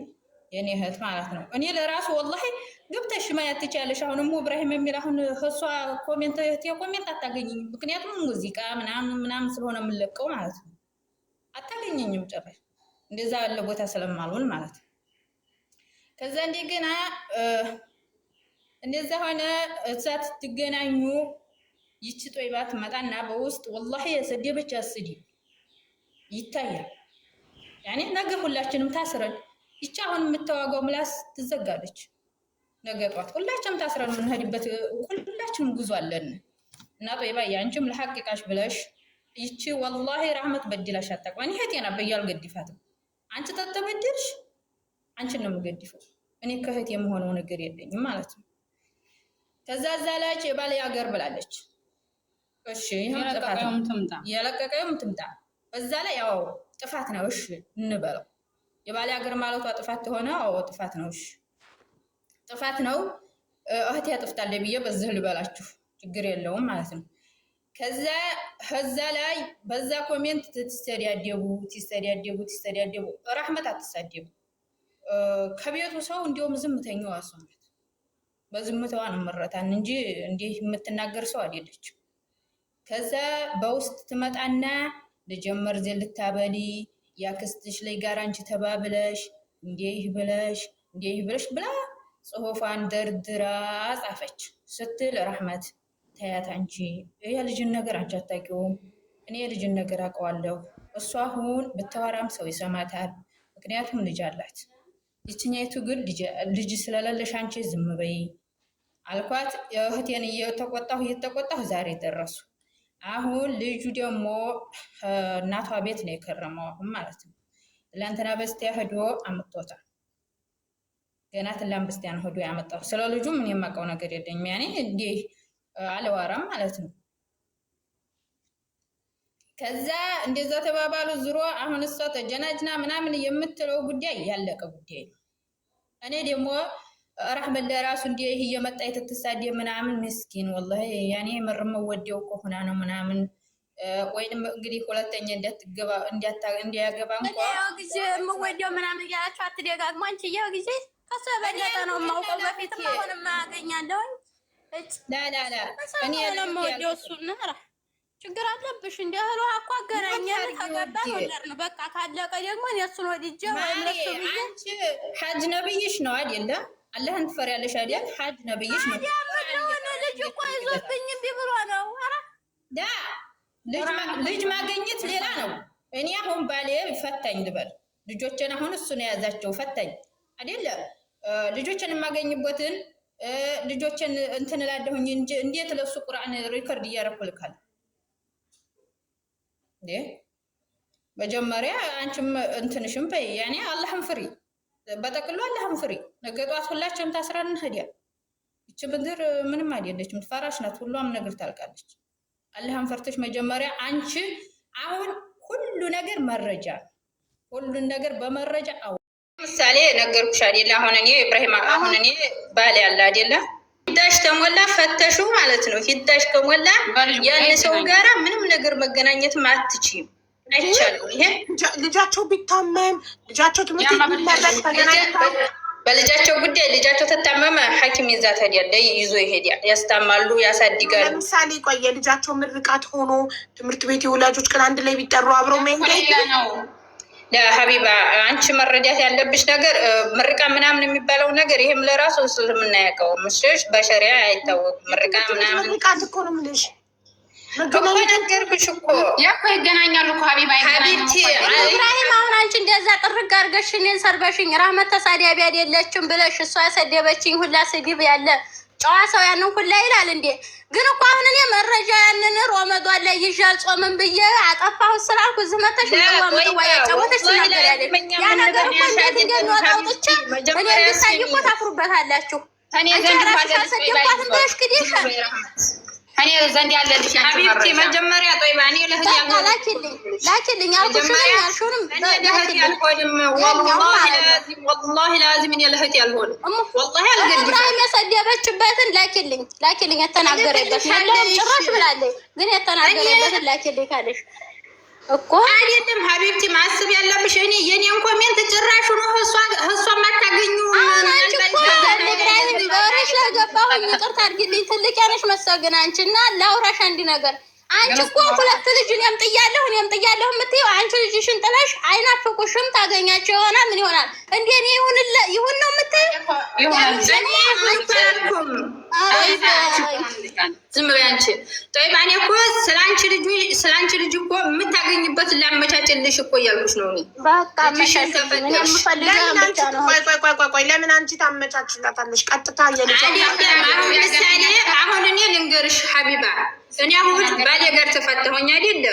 የኔ እህት ማለት ነው። እኔ ለራሱ ወላሂ ገብተሽ ማየት ትችያለሽ። አሁንም ኢብራሂም የሚል አሁን እሷ ኮሜንት ኮሜንት አታገኝኝም። ምክንያቱም ሙዚቃ ምናምን ስለሆነ የምንለቀው ማለት ነው። አታገኘኝም ጭራሽ እንደዛ ያለ ቦታ ስለማልሆን ማለት ነው። ከዛ እንደገና እንደዛ ሆነ። እዛ ትገናኙ። ይቺ ጦይባት መጣና በውስጥ ወላሂ የሰደበች አስዲ ይታያል። ያኔ ነገ ሁላችንም ታስረን ይቺ አሁን የምታዋጋው ምላስ ትዘጋለች። ነገ ጧት ሁላችንም ታስረን የምንሄድበት ሁላችንም ጉዞ አለን እና ጦይባ ያንቺም ለሐቂቃሽ ብለሽ ይቺ ወላሂ ረህመት በድላሽ አታውቅም። ይሄ ጤና በያል ገድፋትም አንቺ ተተበድልሽ አንቺን ነው የምገድፈው። እኔ ከእህት የምሆነው ነገር የለኝም ማለት ነው። ከዛ ዛላች የባሌ ሀገር ብላለች። እሺ ይሄን ጥፋት የለቀቀውም ትምጣ። በዛ ላይ ያው ጥፋት ነው። እሺ እንበለው የባሌ ሀገር ማለቷ ጥፋት ሆነ። አዎ ጥፋት ነው። እሺ ጥፋት ነው። እህቴ ያጥፍታለች ብዬ በዚህ ልበላችሁ ችግር የለውም ማለት ነው። ከዛ ላይ በዛ ኮሜንት ትስተዳደቡ ረህመት አትሳደቡ። ከቤቱ ሰው እንዲሁም ዝምተኛዋ ሰው ናት። በዝምታዋ ነው መረታን እንጂ እንዲህ የምትናገር ሰው አይደለችም። ከዛ በውስጥ ትመጣና ልጀመር ልታበሊ ያክስትሽ ላይ ጋር አንቺ ተባብለሽ እንዲህ ብለሽ ብላ ጽሁፏን ደርድራ ጻፈች ስትል ረህመት ታያት አንቺ የልጅን ነገር አንቺ አታውቂውም፣ እኔ የልጅን ነገር አውቀዋለሁ። እሷ አሁን ብታወራም ሰው ይሰማታል፣ ምክንያቱም ልጅ አላት። ይችኛይቱ ግን ልጅ ስለሌለሽ አንቺ ዝም በይ አልኳት። እህቴን እየተቆጣሁ ዛሬ ደረሱ። አሁን ልጁ ደግሞ እናቷ ቤት ነው የከረመው አሁን ማለት ነው። ትላንትና በስቲያ ሄዶ አምጥቶታል። ገና ትላንት በስቲያ ነው ሄዶ ያመጣው። ስለ ልጁ ምን የማውቀው ነገር የለኝም። ያኔ እንዲህ አለዋራም ማለት ነው። ከዛ እንደዛ ተባባሉ። ዙሮ አሁን እሷ ተጀናጅና ምናምን የምትለው ጉዳይ ያለቀ ጉዳይ ነው። እኔ ደግሞ ረህመት ለራሱ እንዲህ እየመጣ የተተሳደ ምናምን ምስኪን ወላሂ ያኔ ምርም ወደው ከሆነ ነው ምናምን ወይንም እንግዲህ ሁለተኛ እንዲያገባ እንኳን ያው ጊዜ የምወደው ምናምን እያላችሁ አትደጋግሙ። አንቺ ያው ጊዜ ከሷ በለጠ ነው የማውቀው። በፊትም አሁንም አገኛለሁ። ላ እኔ ለምወደው እሱን ችግር አለብሽ እንደ እህል ውሃ እኮ አገናኘን ከገባን ወለድ ነው በቃ። ካለቀ ደግሞ እሱን ወድጄ ወይም ለሱ ብዬ ሐጅ ነብይሽ ነው አይደለ? አላህን ትፈሪያለሽ አይደል? ሐጅ ነብይሽ ነው። ልጅ እኮ ይዞብኝ እምቢ ብሎ ነው። ዳ ልጅ ማገኘት ሌላ ነው። እኔ አሁን ባሌ ፈታኝ ልበል፣ ልጆችን አሁን እሱ ነው የያዛቸው ፈታኝ አይደለ? ልጆችን የማገኝበትን ልጆችን እንትን እላለሁኝ እንጂ እንዴት ለሱ ቁርአን ሪከርድ እያደረኩ ልካለሁ እንዴ? መጀመሪያ አንቺም እንትንሽም በይ ያኔ አላህን ፍሪ፣ በጠቅሉ አላህን ፍሪ። ነገ ጧት ሁላችንም ታስረን እንሄዳለን። ይቺ ምድር ምንም አይደለችም፣ ትፈራሽ ናት። ሁሉም ነገር ታልቃለች። አላህን ፈርተሽ መጀመሪያ አንቺ አሁን ሁሉ ነገር መረጃ፣ ሁሉን ነገር በመረጃ ምሳሌ ነገርኩሽ አይደለ? አሁን እኔ ኢብራሂም አሁን እኔ ባል ያለ አይደለ? ሂዳሽ ተሞላ ፈተሹ ማለት ነው። ሂዳሽ ከሞላ ያን ሰው ጋራ ምንም ነገር መገናኘትም አትችይም፣ አይቻልም። ይሄ ልጃቸው ቢታመም ልጃቸው ትምህርት በልጃቸው ጉዳይ ልጃቸው ተታመመ ሐኪም ይዛት ሄዳለ፣ ይዞ ይሄዳል፣ ያስታማሉ፣ ያሳድጋሉ። ለምሳሌ ቆይ የልጃቸው ምርቃት ሆኖ ትምህርት ቤት የወላጆች ቀን አንድ ላይ ቢጠሩ አብረው መንገድ ነው። ለሀቢባ አንቺ መረዳት ያለብሽ ነገር ምርቃ ምናምን የሚባለው ነገር ይሄም ለራሱ እስልምና ያውቀው ምስሽ በሸሪያ አይታወቅም። ምርቃ ምናምን ምርቃት እኮ ነው የምልሽ እኮ ነገርኩሽ እኮ ያኮ ይገናኛሉ እኮ ሀቢባ ሀቢብቲ ኢብራሂም አሁን አንቺ እንደዛ ጥርግ አድርገሽ እኔን ሰርበሽኝ ረህመት ተሳዳቢ አይደለችም ብለሽ እሷ ያሰደበችኝ ሁላ ስድብ ያለ ጨዋ ሰው ያንን ሁላ ይላል እንዴ? ግን እኮ አሁን እኔ መረጃ ያንን ረመዷን ላይ ይዣል ጾምን ብዬ አጠፋሁት ስላልኩ ዝመተሽ ወያጫወተሽ ትናገሪያለሽ። ያ ነገር እኮ እንዴት እንደሚወጣ አውጥቼ እኔ እንድታይ እኮ ታፍሩበታላችሁ። አንቺ ራስሽ አልሰደብኳት እንደሽ ክዴሻል እኔ ዘንድ ያለልሽ ሀቢብቲ መጀመሪያ ጦይባ እኔ ለህያ ላኪልኝ አልኩሽንም ያልሽውንም ወላሂ ላዚም እኔ ለህት ያልሆነ ወላሂ አልገድም። ኢብራሂም የሰደበችበትን ላኪልኝ የተናገረበት ያለውን ጭራሽ ብላለች። ግን የተናገረበትን ላኪልኝ ካለሽ እኮ አይደለም ሀቢብቲ ማስብ ያለብሽ እኔ የኔን ኮሜንት ጭራሽ ነው እሷ ማታገኙ በወሬሽ ለገባሁኝ ይቅርታ አድርጊልኝ። ትልቅ ያነሽ መሰግን አንቺ እና ላውራሽ አንድ ነገር። አንቺ እኮ ሁለት ልጅ እኔም ጥያለሁ የምትይው አንቺ ልጅሽን ጥለሽ አይናፍቁሽም? ታገኛቸው ይሆናል ምን ይሆናል? እንዴ እኔ ይሁን ነው የምትይው? ዝም በይ አንቺ ጦይባ። እኔ እኮ ስለአንቺ ልጅ እኮ የምታገኝበት ላመቻችልሽ እኮ እያልኩሽ ነው። በቃ ቆይ ለምን አንቺ ታመቻችላታለሽ? ቀጥታ ምሳሌ አሁን እኔ ልንገርሽ ሀቢባ፣ እኔ አሁን ባሌ ጋር ተፋታሁኝ አይደለ?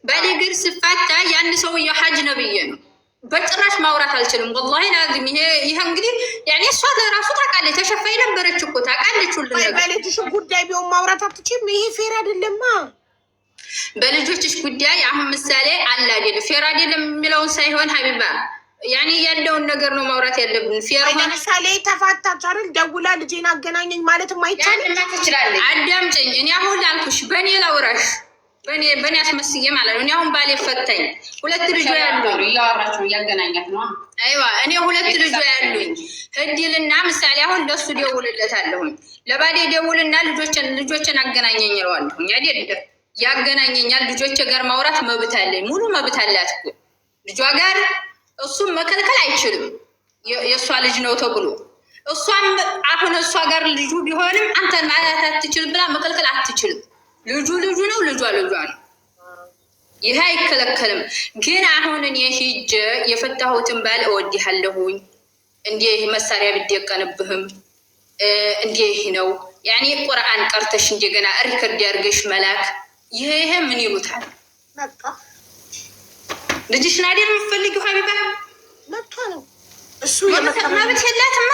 ባሌ ጋር ስፋታ ያን ሰውዬው ሐጅ ነብዬ ነው። በጭራሽ ማውራት አልችልም ወላሂ ላዚም። ይሄ እንግዲህ ያኔ እሷ ለራሱ ታውቃለች፣ ተሸፋይ ነበረች እኮ ታውቃለች ሁሉ ነገር። በልጅሽ ጉዳይ ቢሆን ማውራት አትችይም። ይሄ ፌር አይደለማ። በልጆችሽ ጉዳይ አሁን ምሳሌ አለ አይደል? ፌር አይደለም የሚለውን ሳይሆን ሀቢባ ያኔ ያለውን ነገር ነው ማውራት ያለብን። ለምሳሌ ተፋታች አይደል? ደውላ ልጄን አገናኘኝ ማለት አይቻልም። ትችላለች። አዳምጪኝ። እኔ አሁን ላልኩሽ በእኔ ላውራሽ በእኔ አስመስዬ ማለት ነው። እኔ አሁን ባሌ ፈታኝ 2 ልጆች ያሉኝ እያወራችሁ እያገናኛት ነው። አይዋ እኔ 2 ልጆች ያሉኝ ህዲልና ምሳሌ አሁን ለሱ ደውልለታለሁኝ። ለባሌ ደውልና ልጆችን አገናኘኝ እለዋለሁኝ አይደል? ያገናኘኛል። ልጆች ጋር ማውራት መብት አለኝ። ሙሉ መብት አላት እኮ ልጇ ጋር። እሱም መከልከል አይችልም። የእሷ ልጅ ነው ተብሎ እሷም አሁን እሷ ጋር ልጁ ቢሆንም አንተን ማለት አትችልም ብላ መከልከል አትችልም። ልጁ ነው፣ ልጇ ነው። ይህ አይከለከልም። ግን አሁን እኔ ሂጅ የፈታሁትን ባል እወድሃለሁኝ እንዲህ መሳሪያ ቢደቀንብህም እንዲህ ነው ያኔ ቁርአን ቀርተሽ እንደገና ሪከርድ ያርገሽ መላክ ይሄ ምን ይሉታል? ልጅሽን አይደል የምትፈልጊው? ሀቢባ መብቷ ነው እሱ። መብት የላትም።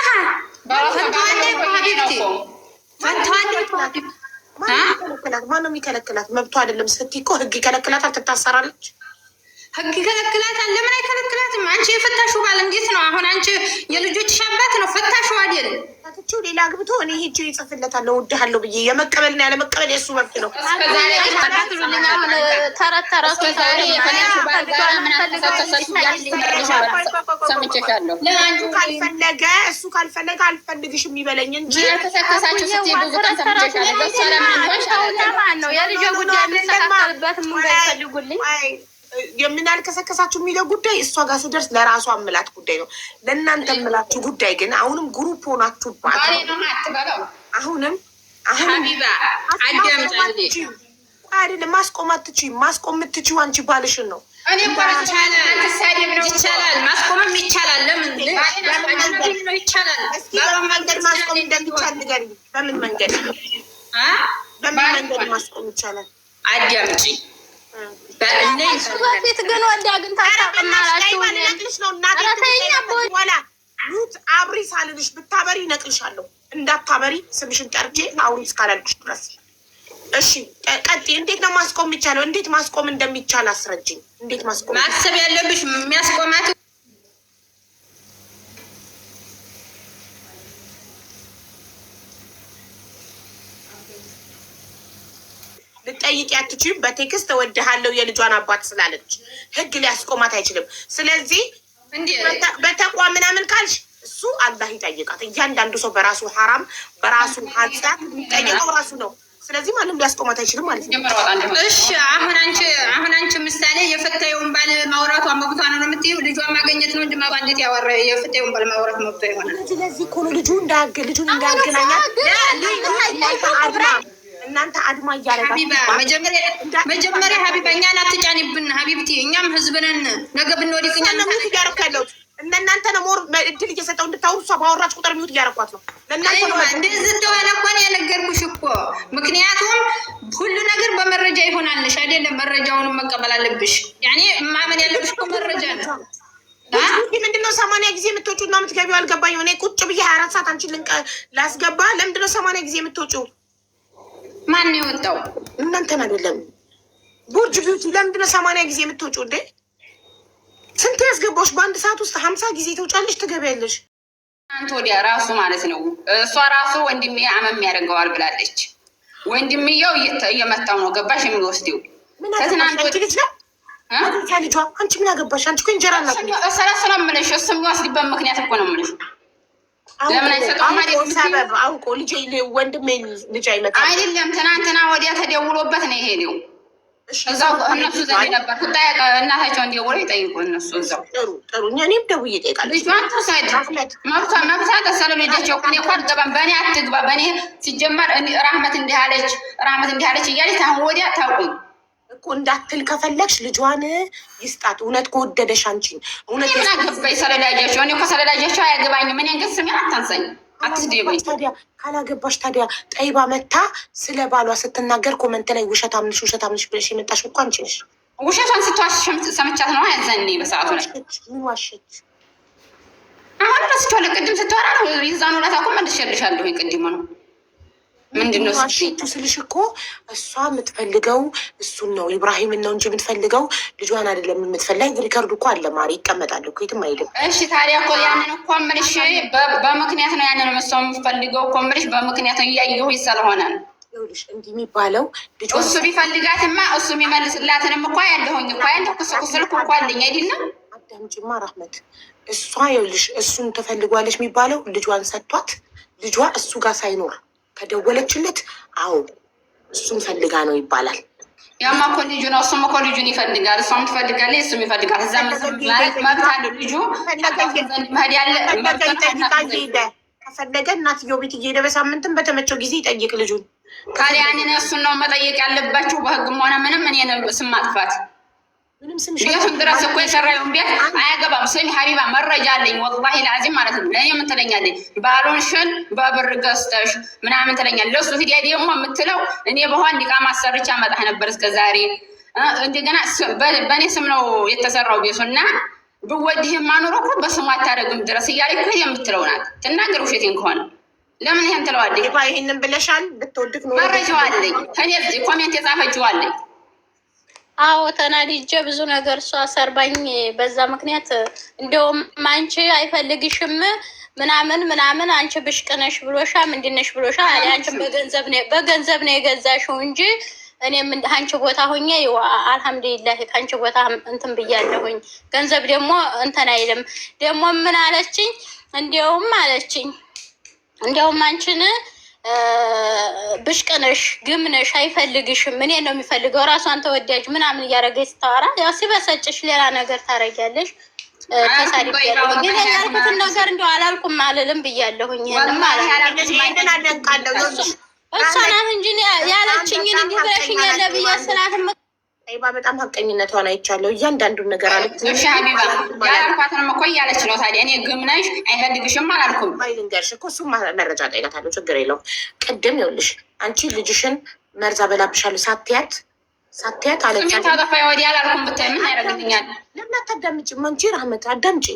ማነው የሚከለክላት? መብቷ አይደለም ስትይ እኮ ህግ ይከለክላታል። ትታሰራለች። ህግ ይከለክላታል። ለምን አይከለክላትም? አንቺ የፈታሽው ባል እንዴት ነው? አሁን አንቺ የልጆችሽ አባት ነው። ፈታሽው አይደል? ታትቺው ሌላ አግብቶ እኔ ሄጄ ይጽፍለታለሁ እወድሃለሁ ብዬ የመቀበልና ያለመቀበል የእሱ መብት ነው። ካልፈለገ እሱ ካልፈለገ አልፈልግሽም የሚበለኝ እንጂ የምን አልከሰከሳችሁ የሚለው ጉዳይ እሷ ጋር ስደርስ ለራሷ አምላት ጉዳይ ነው። ለእናንተ ምላችሁ ጉዳይ ግን አሁንም ግሩፕ ሆናችሁባት አሁንም አይደለም ማስቆም አትችይም። ማስቆም የምትችይው አንቺ ባልሽን ነው። ይቻላል፣ ማስቆምም ይቻላል። ለምን መንገድ ማስቆም እንደሚቻል ንገሪኝ። በምን መንገድ ማስቆም ይቻላል? አዳምጪ። በፊት ግን ወንድ አግኝታ ታቀማላችሁ በኋላ ኑት አብሪ ሳልልሽ ብታበሪ እነቅልሻለሁ። እንዳታበሪ ስምሽን ጠርቼ አውሪ እስካላልኩሽ ድረስ። እሺ ቀጥይ። እንዴት ነው ማስቆም የሚቻለው? እንዴት ማስቆም እንደሚቻል አስረጅኝ። እንዴት ማስቆም? ማሰብ ያለብሽ የሚያስቆማት ልጠይቅ ያትችይም። በቴክስት እወድሃለሁ የልጇን አባት ስላለች ህግ ሊያስቆማት አይችልም። ስለዚህ በተቋም ምናምን ካልሽ እሱ አላህ ይጠይቃት። እያንዳንዱ ሰው በራሱ ሐራም በራሱ ኃጢአት የሚጠይቀው ራሱ ነው። ስለዚህ ማንም ሊያስቆማት አይችልም ማለት ነው። እሺ አሁን አንቺ ምሳሌ የፈታየውን ባል ማውራቷ መብቷ ነው የምትይው። ልጇን ማገኘት ነው እንጂ እንዴት ያወራ የፈታየውን ባል ማውራት መብቷ ይሆናል? ስለዚህ እኮ ነው ልጁን እንዳያገናኛት እናንተ አድማ እያደረጋችሁ መጀመሪያ ሀቢባ እኛን አትጫኒብን። ሀቢብቲ እኛም ህዝብ ነን። ነገ ብንወዲቅ እኛ እያደረኩ ያለሁት እነናንተ ነው። ሞር እድል እየሰጠው እንድታወሩ እሷ ባወራች ቁጥር ሚውት እያደረኳት ነው። እንደዚህ እንደሆነ እኮ ነው የነገርኩሽ እኮ። ምክንያቱም ሁሉ ነገር በመረጃ ይሆናልሽ አይደለም? መረጃውንም መቀበል አለብሽ። ያኔ ማመን ያለብሽ እኮ መረጃ ነው። ምንድነው 80 ጊዜ የምትወጪው እና የምትገቢው? አልገባኝም። እኔ ቁጭ ብዬ 24 ሰዓት አንቺን ላስገባ። ለምንድነው 80 ጊዜ የምትወጪው? ማን ነው የወጣው? እናንተን አይደለም። ቡርጅ ቢዩቲ ለምንድነው 80 ጊዜ የምትወጪው እንዴ? ስንት ያስገባሽ? በአንድ ሰዓት ውስጥ 50 ጊዜ ትወጫለሽ፣ ትገቢያለሽ። አንተ ወዲያ ራሱ ማለት ነው። እሷ ራሱ ወንድሜ አመም ያደርገዋል ብላለች። ወንድምየው እየመጣው ነው። ገባሽ? የሚወስደው ከትናንት ልጅ ነው ልጇ። አንቺ ምን አገባሽ? አንቺ እኮ እንጀራ ናት። ሰላሳ ነው የምልሽ። እሱ የሚወስድበት ምክንያት እኮ ነው የምልሽ። ለምን አይሰጠውም? ሰበብ አውቆ ልጅ ወንድሜ ልጅ አይመጣም አይደለም። ትናንትና ወዲያ ተደውሎበት ነው የሄደው። እዛው እነሱ ዘንድ ነበር። እናታቸው እንዲወሩ ይጠይቁ እነሱ እዛው። ጥሩ እኔም ደውዬ እጠይቃለሁ። ልጇን ተውሰድ መብቷ ተሰለ ልጃቸው እኔ እኮ አልገባም። በእኔ አትግባ። በእኔ ሲጀመር ራህመት እንዲህ አለች እያለች አሁን ወዲያ ታውቁኝ እኮ እንዳትል ከፈለግሽ ልጇን ይስጣት። እውነት ከወደደሽ አንቺን እውነት ምን አገባኝ ስለላጃቸው። እኔ እኮ ስለላጃቸው አያገባኝም። እኔን ግን ስሜን አታንሳኝ፣ አትስደበኝ። ታዲያ ካላገባሽ ታዲያ ጠይባ መታ ስለ ባሏ ስትናገር ኮመንት ላይ ውሸታም ነሽ ብለሽ የመጣሽ እኮ አንቺ ነሽ። ውሸቷን ስትዋሽ ሰምቻት ነው ያዘኔ በሰዓቱ ላይ። ምን ዋሸች? አሁን ረስቼዋለሁ። ቅድም ስትወራ ነው ይዛኑ ላታ እኮ መልሼልሻለሁ። ቅድም ነው ምንድነው ሴቱ ስልሽ እኮ እሷ የምትፈልገው እሱን ነው፣ ኢብራሂምን ነው እንጂ የምትፈልገው ልጇን አይደለም የምትፈልግ። ሪከርዱ እኮ አለ ማሪ፣ ይቀመጣል እኮ የትም አይሄድም። እሺ ታዲያ እኮ ያንን እኮ የምልሽ በምክንያት ነው። ያንን እሷ የምትፈልገው እኮ የምልሽ በምክንያት ነው፣ እያየሁኝ ስለሆነ ነው። ይኸውልሽ እንዲህ የሚባለው እሱ ቢፈልጋትማ እሱ የሚመልስላትንም እኮ ያለሁኝ እኮ ያለ ስልኩ እኮ አለኝ አይደለም። አዳምጪማ ራህመት፣ እሷ ይኸውልሽ እሱን ትፈልጓለች የሚባለው ልጇን ሰጥቷት ልጇ እሱ ጋር ሳይኖር ከደወለችለት አዎ እሱን ፈልጋ ነው ይባላል። ያማ እኮ ልጁ ነው፣ እሱም እኮ ልጁን ይፈልጋል፣ እሷም ትፈልጋለች፣ እሱም ይፈልጋል። እዛ ማለት መብት አለው ልጁ ከፈለገ እናትየው ቤት እየሄደ በሳምንትም በተመቸው ጊዜ ይጠይቅ ልጁን። ታዲያ ያንን እሱን ነው መጠየቅ ያለባችሁ በህግም ሆነ ምንም። እኔን ስም ማጥፋት ቤቱን ድረስ እኮ የሰራውን ቤት አያገባም። ስሚ ሀቢባ መረጃ አለኝ ወላሂ ለአዚም ማለት ነው። ለእኔ ምን ትለኛለኝ? ባሎንሽን በብር ገዝተሽ ምናምን ትለኛለች። ለእሱ ሂዲያ ደግሞ የምትለው እኔ በኋን ዲቃ ማሰርቻ መጣህ ነበር እስከ ዛሬ። እንደገና በእኔ ስም ነው የተሰራው ቤቱ እና ብወድህ ማኖረ እኮ በስሙ አታደርግም ድረስ እያለ እኮ የምትለው ናት። ትናገር ውሸቴን ከሆነ ለምን ይሄን ትለዋለች? ይህንን ብለሻል ብትወድቅ ነው። መረጃው አለኝ ከኔ ኮሜንት የጻፈችው አለኝ። አዎ ተናድጄ ብዙ ነገር እሷ ሰርባኝ በዛ ምክንያት እንደውም አንቺ አይፈልግሽም ምናምን አንቺ ብሽቅነሽ ብሎሻ ምንድነሽ ብሎሻ አለ። አንቺ በገንዘብ ነው የገዛሽው እንጂ እኔም አንቺ ቦታ ሆኜ አልሐምዱሊላህ ከአንቺ ቦታ እንትን ብያለሁኝ። ገንዘብ ደግሞ እንትን አይልም። ደግሞ ምን አለችኝ? እንዲያውም አንቺን ብሽቅነሽ ግምነሽ አይፈልግሽም፣ እኔ ነው የሚፈልገው ራሷን ተወዳጅ ምናምን እያደረገች ስታወራ ያው ሲበሰጭሽ ሌላ ነገር ታደርጊያለሽ። ተሳድቤያለሁ ግን ያልኩትን ነገር እንደው አላልኩም አልልም ብያለሁኝ። ይሄንን ማለት እሷ ናት እንጂ ያለችኝን እንዲህ ብለሽኛል ብዬ ስላትም ጠይባ በጣም ሀቀኝነቷን አይቻለሁ። እያንዳንዱን ነገር አለች። ሀቢባ ያላልኳትንም እኮ እያለች ነው። ታዲያ እኔ ግምነሽ አይፈልግሽም አላልኩም። ልንገርሽ እኮ እሱ መረጃ ጠይቃታለሁ፣ ችግር የለውም። ቅድም ይኸውልሽ አንቺ ልጅሽን መርዛ በላብሻለሁ ሳትያት አለች። ታጠፋ ወዲያ አላልኩም ብታይ ምን ያደርግልኛል? ለምን አታዳምጪ? መንቺ ራህመት አዳምጪ።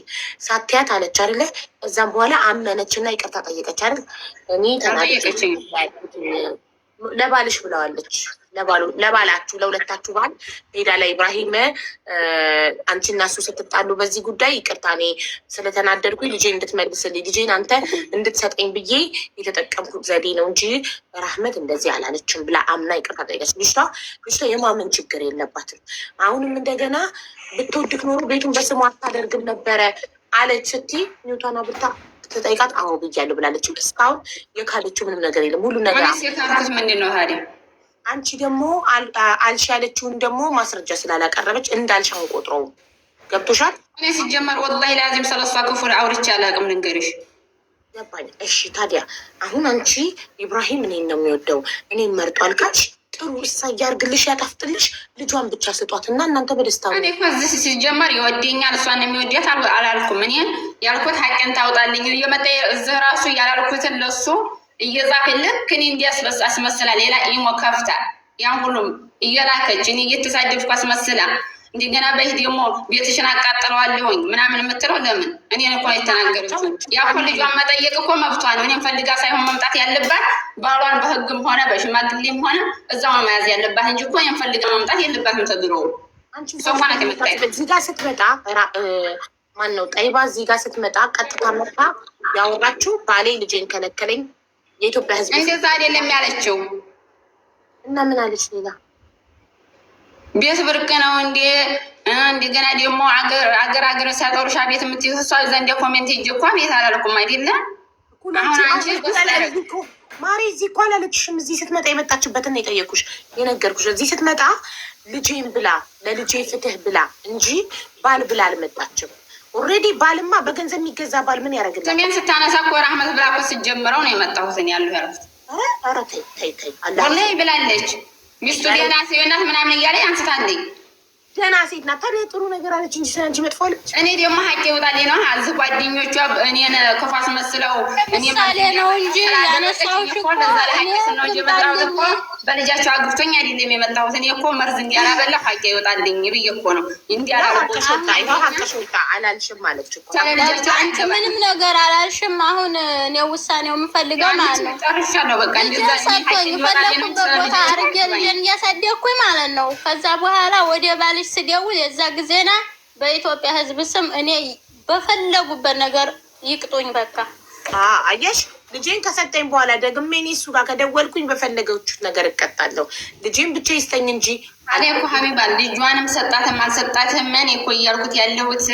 ሳትያት አለች አይደለ? እዛም በኋላ አመነች እና ይቅርታ ጠየቀች አይደል? እኔ ጠየቀችኝ ለባልሽ ብለዋለች። ለባላችሁ ለሁለታችሁ ባል ሜዳ ላይ ኢብራሂም አንቺ እና እሱ ስትጣሉ በዚህ ጉዳይ ይቅርታ እኔ ስለተናደድኩኝ ልጄ እንድትመልስልኝ ልጄን አንተ እንድትሰጠኝ ብዬ የተጠቀምኩት ዘዴ ነው እንጂ ራህመት እንደዚህ አላለችም ብላ አምና ይቅርታ ጠይቀች። ልጅቷ የማመን ችግር የለባትም። አሁንም እንደገና ብትወድቅ ኖሮ ቤቱን በስሙ አታደርግም ነበረ አለች። ስትይ ኒውታና ብታ ተጠይቃት አዎ ብያለሁ ብላለች። እስካሁን የካለችው ምንም ነገር የለም። ሁሉ ነገር ምንድን ነው ታዲያ? አንቺ ደግሞ አልሽ ያለችውን ደግሞ ማስረጃ ስላላቀረበች እንዳልሽ አንቆጥረውም። ገብቶሻል? እኔ ሲጀመር ወላሂ ላዚም ስለሷ ክፉ አውርቼ አላውቅም። ልንገርሽ ገባኝ። እሺ ታዲያ አሁን አንቺ ኢብራሂም እኔን ነው የሚወደው እኔን መርጧል ካልሽ ጥሩ እሳ እያርግልሽ ያጣፍጥልሽ፣ ልጇን ብቻ ስጧት እና እናንተ በደስታ እኔ እኮ እዚህ ሲጀመር ይወደኛል እሷን የሚወዳት አላልኩም። እኔ ያልኩት ሀቅን ታውጣልኝ እየመጣ እዚህ ራሱ ያላልኩትን ለሱ እየጻፍልህ ክኒ እንዲያስበስ አስመስላ ሌላ ኢሞ ከፍታ ያን ሁሉም እየላከች እኔ እየተሳደብኩ አስመስላ እንደገና በሂድ ደግሞ ቤትሽን አቃጥለዋለሁኝ ምናምን የምትለው ለምን? እኔን እኮ የተናገረችው ያ እኮ ልጇን መጠየቅ እኮ መብቷ ነው። እኔም ፈልጋ ሳይሆን መምጣት ያለባት ባሏን በህግም ሆነ በሽማግሌም ሆነ እዛው ነው መያዝ ያለባት እንጂ እኮ እኔም ፈልጋ መምጣት የለባትም። ተድሮ ሰፋናት የምታይ እዚህ ጋር ስትመጣ ማን ነው ጠይባ እዚህ ጋር ስትመጣ ቀጥታ መጣ ያወራችሁ ባሌ ልጄን ከለከለኝ የኢትዮጵያ ህዝብ እንደዛ አይደለም ያለችው እና ምን አለች ሌላ ቤት ብርቅ ነው እንዴ? እንደገና ደግሞ አገር ሲያጠሩሻ ቤት የምትይዙ እሷ ዘንድ ኮሜንት ሂጅ እኮ ቤት አላልኩም አይደለም። አሁን አንቺ ማሪ እዚህ እኮ አላለችሽም። እዚህ ስትመጣ የመጣችበትን ነው የጠየኩሽ የነገርኩሽ። እዚህ ስትመጣ ልጄን ብላ ለልጄ ፍትህ ብላ እንጂ ባል ብላ አልመጣችም። ኦልሬዲ ባልማ በገንዘብ የሚገዛ ባል ምን ያደርግልኝ? ስሜን ስታነሳ እኮ ራህመት ብላ እኮ ስትጀምረው ነው የመጣሁትን ያለሁ ያልኩት። ኧረ ተይ ወላሂ ብላለች። ሚስቱ ሌላ ሲሆናት ምናምን እያለኝ አንስታለኝ ገና ሴት ናት። ታዲያ ጥሩ ነገር አለች እንጂ ስለአንቺ መጥፎ አለች። እኔ ደግሞ ሀቄ ይወጣልኝ ነው። እዚህ ጓደኞቿ እኔን ክፉ አስመስለው ምሳሌ ነው እንጂ ያነሳሁሽ እኮ ነው የመጣሁት እኮ በልጃቸው አግብቶኝ አይደለም የመጣሁት። እኔ እኮ መርዝ እንዲያላበላ ሀቄ ይወጣልኝ ብዬ እኮ ነው እንዲያላበላ አላልሽም አለች እኮ። አንቺ ምንም ነገር አላልሽም። አሁን እኔ ውሳኔው የምፈልገው ማለት ነው ጨርሻለሁ። በቃ እንደዛ ሰጥቶኝ ፈለኩበት ቦታ አድርጌ ልጄን እያሳደግኩኝ ማለት ነው። ከዛ በኋላ ወደ ባልሽ ስደውል የዛ ጊዜና በኢትዮጵያ ሕዝብ ስም እኔ በፈለጉበት ነገር ይቅጡኝ። በቃ አየሽ፣ ልጄን ከሰጠኝ በኋላ ደግሜ እኔ እሱ ጋር ከደወልኩኝ በፈለገችው ነገር እቀጣለሁ። ልጄን ብቻ ይስጠኝ እንጂ እኔ እኮ ሀቢባ ልጇንም ሰጣትም አልሰጣትም እኔ እኮ እያልኩት ያለሁት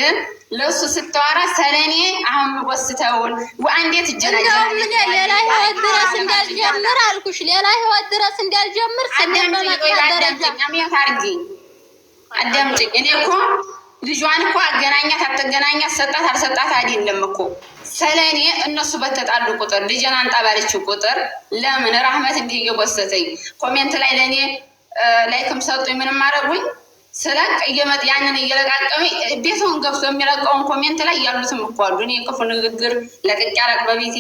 ለእሱ ስተዋራ ሰለኔ አሁን ወስተውን እንዴት እንደውም ሌላ ህይወት ድረስ እንዳልጀምር አልኩሽ። ሌላ ህይወት ድረስ እንዳልጀምር አዳምጪኝ። እኔ እኮ ልጇን እኮ አገናኛት አትገናኛት ሰጣት አልሰጣት አይደለም እኮ ሰለኔ እነሱ በተጣሉ ቁጥር ልጄን አንጣ ባለችው ቁጥር ለምን ራህመት እንዲህ እየጎሰተኝ ኮሜንት ላይ ለእኔ ላይክም ሰጡኝ ምንም አረጉኝ ስለቅ ያንን እየለቃቀመኝ ቤቱን ገብቶ የሚለቀውን ኮሜንት ላይ ያሉትም እኮ አሉ። እኔ ክፉ ንግግር ለቅቄ አላቅ በቤቴ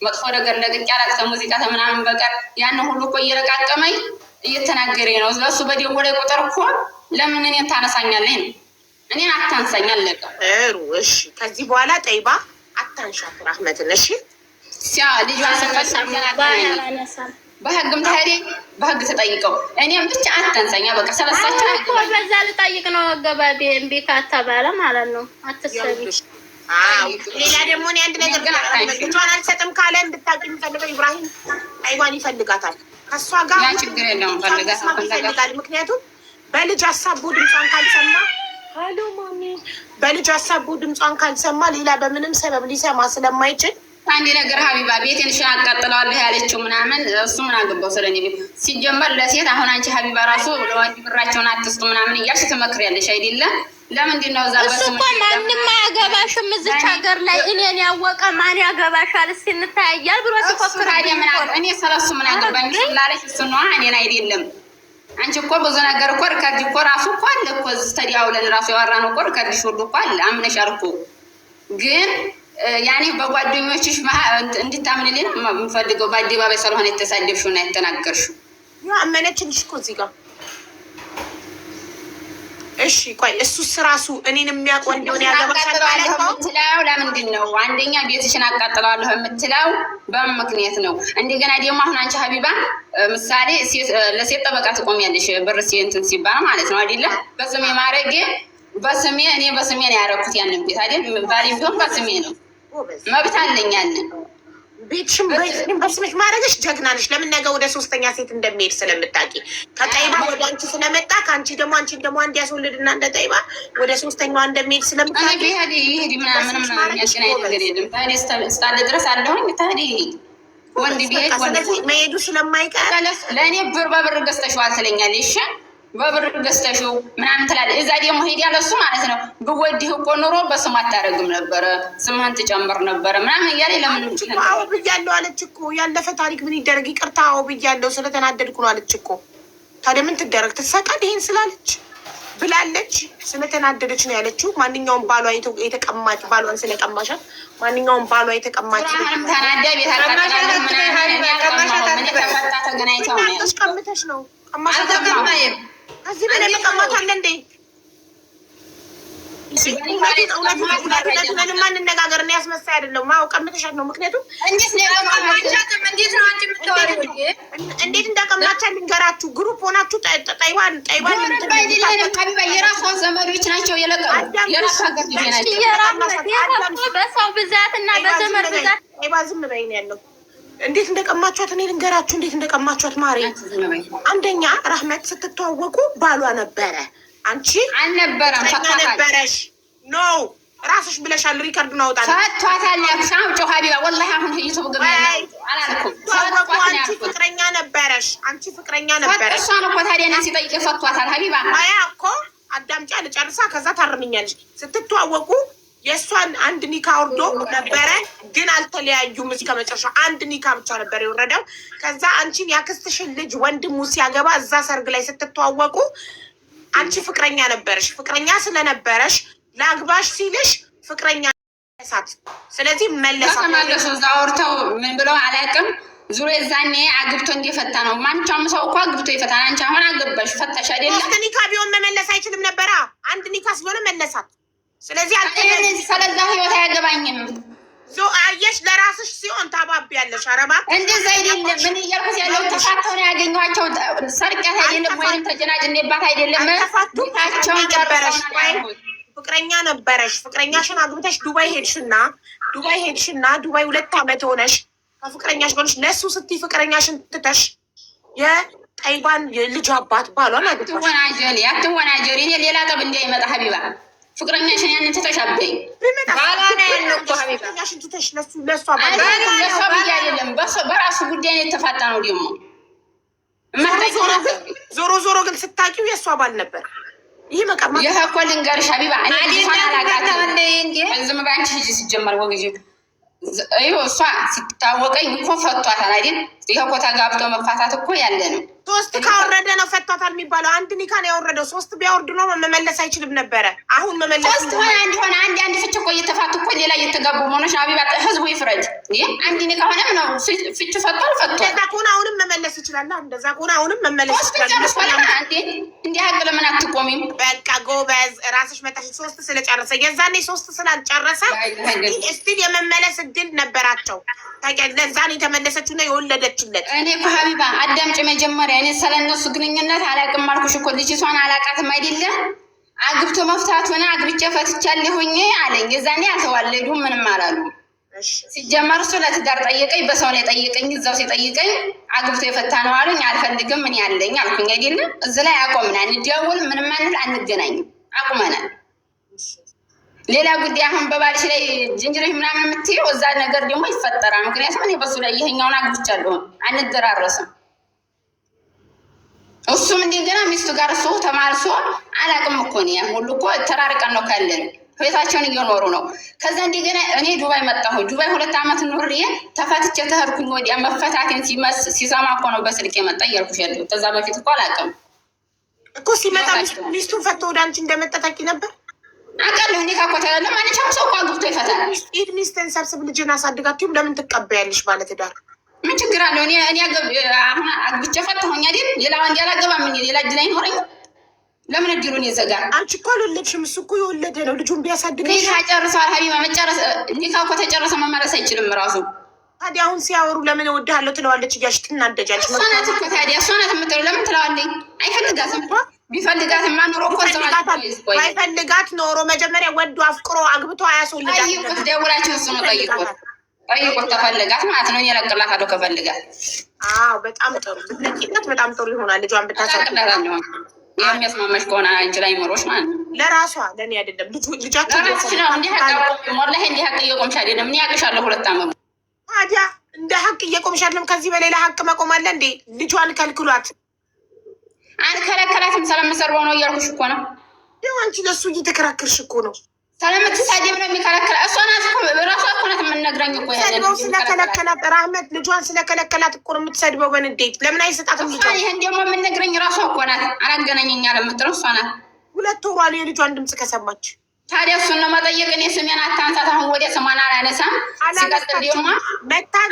መጥፎ ነገር ለቅቄ አላቅ ከሙዚቃ ከምናምን በቀር ያንን ሁሉ እኮ እየለቃቀመኝ እየተናገረኝ ነው። ለሱ በደወለ ቁጥር እኮ ለምን እኔን ታነሳኛለኝ ነው። እኔን አታንሳኝ አለቀ። እሺ ከዚህ በኋላ ጠይባ አታንሻት ራህመትን። እሺ ሲያ ልጇን ሰፈሳ በህግም ተሄዴ በህግ ተጠይቀው እኔም ብቻ አታንሳኛ። በቃ ሰበሳቸው እኮ በዛ ልጠይቅ ነው ገባቤ እምቢ ካተባለ ማለት ነው። አትሰቢ። ሌላ ደግሞ እኔ አንድ ነገር ልጇን አልሰጥም ካለ እንድታውቂ የሚፈልገው ኢብራሂም አይዋን ይፈልጋታል። ከእሷ ጋር ችግር የለውም ይፈልጋል። ምክንያቱም በልጅ ሀሳቡ ድምጿን ካልሰማ ሀሎ ማሚ በልጅ ሀሳቡ ድምጿን ካልሰማ ሌላ በምንም ሰበብ ሊሰማ ስለማይችል አንድ ነገር ሀቢባ ቤቴን ሽን አቃጥለዋለሁ ያለችው ምናምን እሱ ምን አገባው ስለኔ ቤት ሲጀመር ለሴት አሁን አንቺ ሀቢባ ራሱ ለወንድ ብራቸውን አትስጡ ምናምን እያልሽ ትመክሪያለሽ አይደለም? ለምንድን ነው ዛበስ እሱ እኮ ማንም አያገባሽም እዚች ሀገር ላይ እኔን ያወቀ ማን ያገባሻል እስኪ እንታያያል ብሎ ሲፎክር እኔ ስለሱ ምን አገባኝ ስላለሽ እሱ ነዋ እኔን አይደለም። አንቺ እኮ ብዙ ነገር እኮ ሪከርድ እኮ ራሱ እኮ አለ እኮ ተዲያውለን ራሱ ያወራነው እኮ ሪከርድሽ ሁሉ እኮ አለ አምነሻል እኮ ግን ያኔ በጓደኞችሽ እንድታምንልን የምፈልገው በአደባባይ ስለሆነ የተሳደብሽው እና የተናገርሽው አመነችልሽ እኮ እዚህ ጋር። እሺ ቆይ እሱስ ራሱ እኔን የሚያውቅ እንደሆነ ያገባሻለሁ የምትለው ለምንድን ነው? አንደኛ ቤትሽን አቃጥለዋለሁ የምትለው በምን ምክንያት ነው? እንደገና ደግሞ አሁን አንቺ ሀቢባ ምሳሌ ለሴት ጠበቃ ትቆሚያለሽ ብር እንትን ሲባል ማለት ነው አይደለም? በስሜ ማድረጌ በስሜ እኔ በስሜ ነው ያደረኩት ያንን ቤት አይደል? ባሌም ቢሆን በስሜ ነው መብት አለኝ ያንን ቤትሽም በስምሽ ማድረግሽ ጀግና ነሽ። ለምን ነገ ወደ ሶስተኛ ሴት እንደሚሄድ ስለምታውቂ ከጠይባ ወደ አንቺ ስለመጣ ከአንቺ ደግሞ አንቺን ደግሞ አንድ ያስወልድና እንደ ጠይባ ወደ ሶስተኛዋ እንደሚሄድ ስለምታውቂ ይሄድ ምናምንም ያገናኝ ነገር የለም። ታዲያ እስካለ ድረስ አለሁኝ። ታዲያ ይሄድ ወንድ ቢሄድ ስለዚህ መሄዱ ስለማይቀር ለእኔ ብር በብር ገዝተሽዋል ትለኛለሽ። በብር ገዝተሽው ምናምን ትላለች። እዛ ደግሞ ሄድ ያለ እሱ ማለት ነው ብወድህ እኮ ኑሮ በስም አታደርግም ነበረ ስምህን ትጨምር ነበረ ምናምን እያለ ለምን አዎ ብያለሁ አለች እኮ። ያለፈ ታሪክ ምን ይደረግ ይቅርታ አዎ ብያለሁ ስለተናደድኩ ነው አለች እኮ። ታዲያ ምን ትደረግ ትሰቃድ ይሄን ስላለች ብላለች። ስለተናደደች ነው ያለችው። ማንኛውም ባሏ የተቀማጭ ባሏን ስለቀማሻት ማንኛውም ባሏ የተቀማጭ ተናዳ ቤት አቃጥላለሁ ምናምን ተፈታ ተገናኝተው ነው ቀምተሽ ነው ቀማሻት እዚህ ምን ተቀማታለ እንዴ? እውነቱን ማንነጋገር ነው ያስመሳይ አይደለም። ማው ቀምተሻት ነው። ምክንያቱም እንዴት እንደቀማቻ ልንገራችሁ። ግሩፕ ሆናችሁ ጠይባን የራሷ ዘመዶች ናቸው የራሷ በሰው ብዛት እና በዘመድ ብዛት ጠይባ ዝም በይ ነው ያለው። እንዴት እንደቀማቿት እኔ ልንገራችሁ። እንዴት እንደቀማቿት ማሬ፣ አንደኛ ራህመት ስትተዋወቁ ባሏ ነበረ። አንቺ አልነበረም ነበረሽ። ኖ ራስሽ ብለሻል። ሪከርድ ነው አውጣለሁ። ፈቷታል ያክሻው ሀቢባ ወላሂ አሁን ዩቱብ ገበያ አላልኩም። አንቺ ፍቅረኛ ነበረሽ። አንቺ ፍቅረኛ ነበረሽ። እሷን እኮ ታዲያ እኔ ሲጠይቅ ፈቷታል ሀቢባ አያ እኮ አዳምጪ ልጨርሳ፣ ከዛ ታርምኛለሽ። ስትተዋወቁ የእሷን አንድ ኒካ ወርዶ ነበረ፣ ግን አልተለያዩም እስከ መጨረሻ። አንድ ኒካ ብቻ ነበር የወረደው። ከዛ አንቺን ያክስትሽን ልጅ ወንድሙ ሲያገባ እዛ ሰርግ ላይ ስትተዋወቁ አንቺ ፍቅረኛ ነበረሽ። ፍቅረኛ ስለነበረሽ ለአግባሽ ሲልሽ ፍቅረኛ መለሳት። ስለዚህ መለሳት ተመለሱ። እዛ አውርተው ምን ብለው አላውቅም። ዙሮ የዛኔ አግብቶ እንደፈታ ነው። ማንኛውም ሰው እኮ አግብቶ ይፈታል። አንቺ አሁን አገባሽ ፈታሽ አይደለም። ሶስት ኒካ ቢሆን መመለስ አይችልም ነበራ። አንድ ኒካ ስለሆነ መለሳት። ስለዚህ ስለዛ ህይወት አያገባኝም። አየሽ፣ ለራስሽ ሲሆን ታባቢያለሽ። አረባ እንደዛ አይደለም። ምን እያልኩት ያለው ተፋተው ነው ያገኘኋቸው። ሰርቀት አይደለም ወይም ተጀናጅኔባት አይደለም። ታቸውን ጨበረሽ ወይ ፍቅረኛ ነበረሽ። ፍቅረኛሽን አግብተሽ ዱባይ ሄድሽና ዱባይ 2 ዓመት ሆነሽ ከፍቅረኛሽ ጎንሽ ለሱ ስትይ ፍቅረኛሽን ትተሽ የጠይባን የልጅ አባት ባሏን አግብተሽ አትወናጀሪ። እኔ ሌላ ጠብ እንዳይመጣ ሀቢባ ፍቅረኛሽን ያንን ትተሽ አበይ ፍቅረኛሽን ትተሽ ለሱ ብዬ አይደለም በራሱ ጉዳይ ነው የተፋታ ነው። ደግሞ ዞሮ ግን ስታቂው የእሷ ባል ነበር። ይህ መቀማ ይህ እኮ ልንገርሽ ሀቢባ ዝም በአንቺ ሂጂ ሲጀመር ወግዜ እሷ ስትታወቀኝ እኮ ፈቷታል አይደል? ይሄ እኮ ተጋብቶ መፋታት እኮ ያለ ነው። 3 ካወረደ ነው ፈቷታል የሚባለው። አንድ ኒካ ነው ያወረደው። 3 ቢያወርድ ነው መመለስ አይችልም ነበረ። አሁን መመለስ 3 ሆነ አንድ ፍች እኮ እየተፋቱ እኮ ሌላ እየተጋቡ መሆኖች አቢባ ህዝቡ ይፍረድ። አንድ ኒካ ሆነም ነው ፍች ፈቷል። እንደዛ ከሆነ አሁንም መመለስ ይችላል። እንደዛ ከሆነ አሁንም መመለስ ይችላል። እንዲህ ሀቅ ለምን አትቆሚም? በቃ ጎበዝ ራስሽ መጣሽ። 3 ስለጨረሰ የዛኔ 3 ስላልጨረሰ እስቲል የመመለስ እድል ነበራቸው። ለዛኔ የተመለሰችው ነው የወለደችለት። እኔ እኮ ሀቢባ አዳምጪ መጀመሪያ። እኔ ስለነሱ ግንኙነት አላውቅም አልኩሽ እኮ። ልጅቷን አላውቃትም አይደለም። አግብቶ መፍታቱን አግብቼ ፈትቻለሁኝ አለኝ። የዛኔ አልተዋለዱም፣ ምንም አላሉ። ሲጀመር እሱ ለትዳር ጠየቀኝ፣ በሰው ላይ ጠየቀኝ። እዛው ሲጠይቀኝ አግብቶ የፈታ ነው አሉኝ። አልፈልግም፣ ምን ያለኝ አልኩኝ አይደለም። እዚህ ላይ አቆምናል። እንደውል ምንም አንል፣ አንገናኝም፣ አቁመናል። ሌላ ጉዳይ አሁን በባልሽ ላይ ጅንጅሬሽ ምናምን የምትይው እዛ ነገር ደግሞ ይፈጠራል። ምክንያቱም እኔ በሱ ላይ ይሄኛውን አግብቻለሁ፣ አንደራረስም። እሱም እንደገና ሚስቱ ጋር እሱ ተማልሶ አላውቅም እኮ እኔ ሁሉ እኮ ተራርቀን ነው ካለን ህይወታቸውን እየኖሩ ነው። ከዛ እንደገና እኔ ዱባይ መጣሁ። ዱባይ 2 ዓመት ኑሬ ተፋትቼ ተህርኩኝ። ወዲያ መፈታቴን ሲሰማ እኮ ነው በስልክ የመጣ እያልኩሽ ያለው። ከዛ በፊት እኮ አላውቅም እኮ። ሲመጣ ሚስቱን ፈቶ ወደ አንቺ እንደመጣ ታውቂ ነበር? አውቃለሁ። እኔ ካኮታ ያለ ማንኛውም ሰው እኮ አግብቶ ይፈታል። ኢድ ሚስትን ሰብስብ ልጅን አሳድጋችሁም ለምን ትቀበያለሽ? ባለትዳር ምን ችግር አለው? እኔ አሁን አግብቼ ፈታሁኝ አይደል? ሌላ ወንድ ያላገባም እኔ ሌላ እድል አይኖረኝ። ለምን እድሉን ይዘጋል? አንቺ እኮ አልወለድሽም፣ እሱ እኮ የወለደ ነው። ልጁን ቢያሳድግ ኒካ ጨርሰዋል ሀቢባ። መጨረስ ኒካ እኮ ተጨረሰ፣ መመለስ አይችልም ራሱ። ታዲያ አሁን ሲያወሩ ለምን እወድሃለሁ ትለዋለች እያልሽ ትናደጃለሽ? እሷ ናት እኮ ታዲያ እሷ ናት የምትለው። ለምን ትለዋለኝ? አይፈልጋትም። ቢፈልጋትማ ኖሮ እኮ ባይፈልጋት ኖሮ መጀመሪያ ወዶ አፍቅሮ አግብቶ አያስወልዳት። ጠይቁት፣ ደውላችሁ እሱ ነው ጠይቁት። ተፈልጋት ማለት ነው። እየለቅላታለሁ ከፈልጋት። አዎ በጣም ጥሩ ብትለቂላት በጣም ጥሩ ይሆናል። ልጇን ብታሳቅላታለሁ የሚያስማማሽ ከሆነ አንቺ ላይ ኖሮች ማለት ነው። ለራሷ ለእኔ አይደለም። ልጃቸው ነው። እንዲህ ሞላሄ እንዲህ ሀቅ እየቆምሽ አይደለም። እኔ ያቅሻለሁ 2 ዓመት። ታዲያ እንደ ሀቅ እየቆምሽ አይደለም። ከዚህ በላይ ለሀቅ መቆም አለ እንዴ? ልጇን ከልክሏት። አንከለከላትም። ስለምሰርበው ነው እያልኩሽ እኮ ነው። ይኸው አንቺ ለሱ እየተከራከርሽ እኮ ነው። ስለምትሳደብ ነው የሚከለከላ። እሷ ናት ራሷ እኮ ናት የምንነግረኝ እኮ ሰድበው ስለከለከላት ራህመት ልጇን ስለከለከላት እኮ ነው የምትሰድበው። በንዴት ለምን አይሰጣትም? ልጇን ይህን ደግሞ የምንነግረኝ ራሷ እኮ ናት። አላገናኘኛ ለምትለው እሷ ናት። 2 ወሯል የልጇን ድምፅ ከሰማች። ታዲያ እሱን ነው መጠየቅ። እኔ ስሜን አታንሳት። አሁን ወደ ስሟን አላነሳም። ሲቀጥል ደግሞ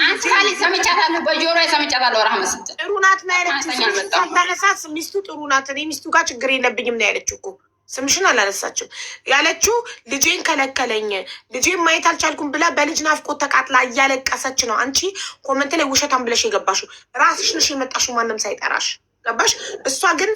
አንስካሊ ሰምቻታለሁ፣ በጆሮ ሰምቻታለሁ። ራህመት ስትል ጥሩ ናት ነው ያለችው። ታነሳት ሚስቱ ጥሩ ናት። እኔ ሚስቱ ጋር ችግር የለብኝም ነው ያለችው እኮ። ስምሽን አላነሳችም ያለችው። ልጄን ከለከለኝ፣ ልጄን ማየት አልቻልኩም ብላ በልጅ ናፍቆት ተቃጥላ እያለቀሰች ነው። አንቺ ኮመንት ላይ ውሸታም ብለሽ የገባሽው ራስሽ ነሽ የመጣሽው፣ ማንም ሳይጠራሽ ገባሽ። እሷ ግን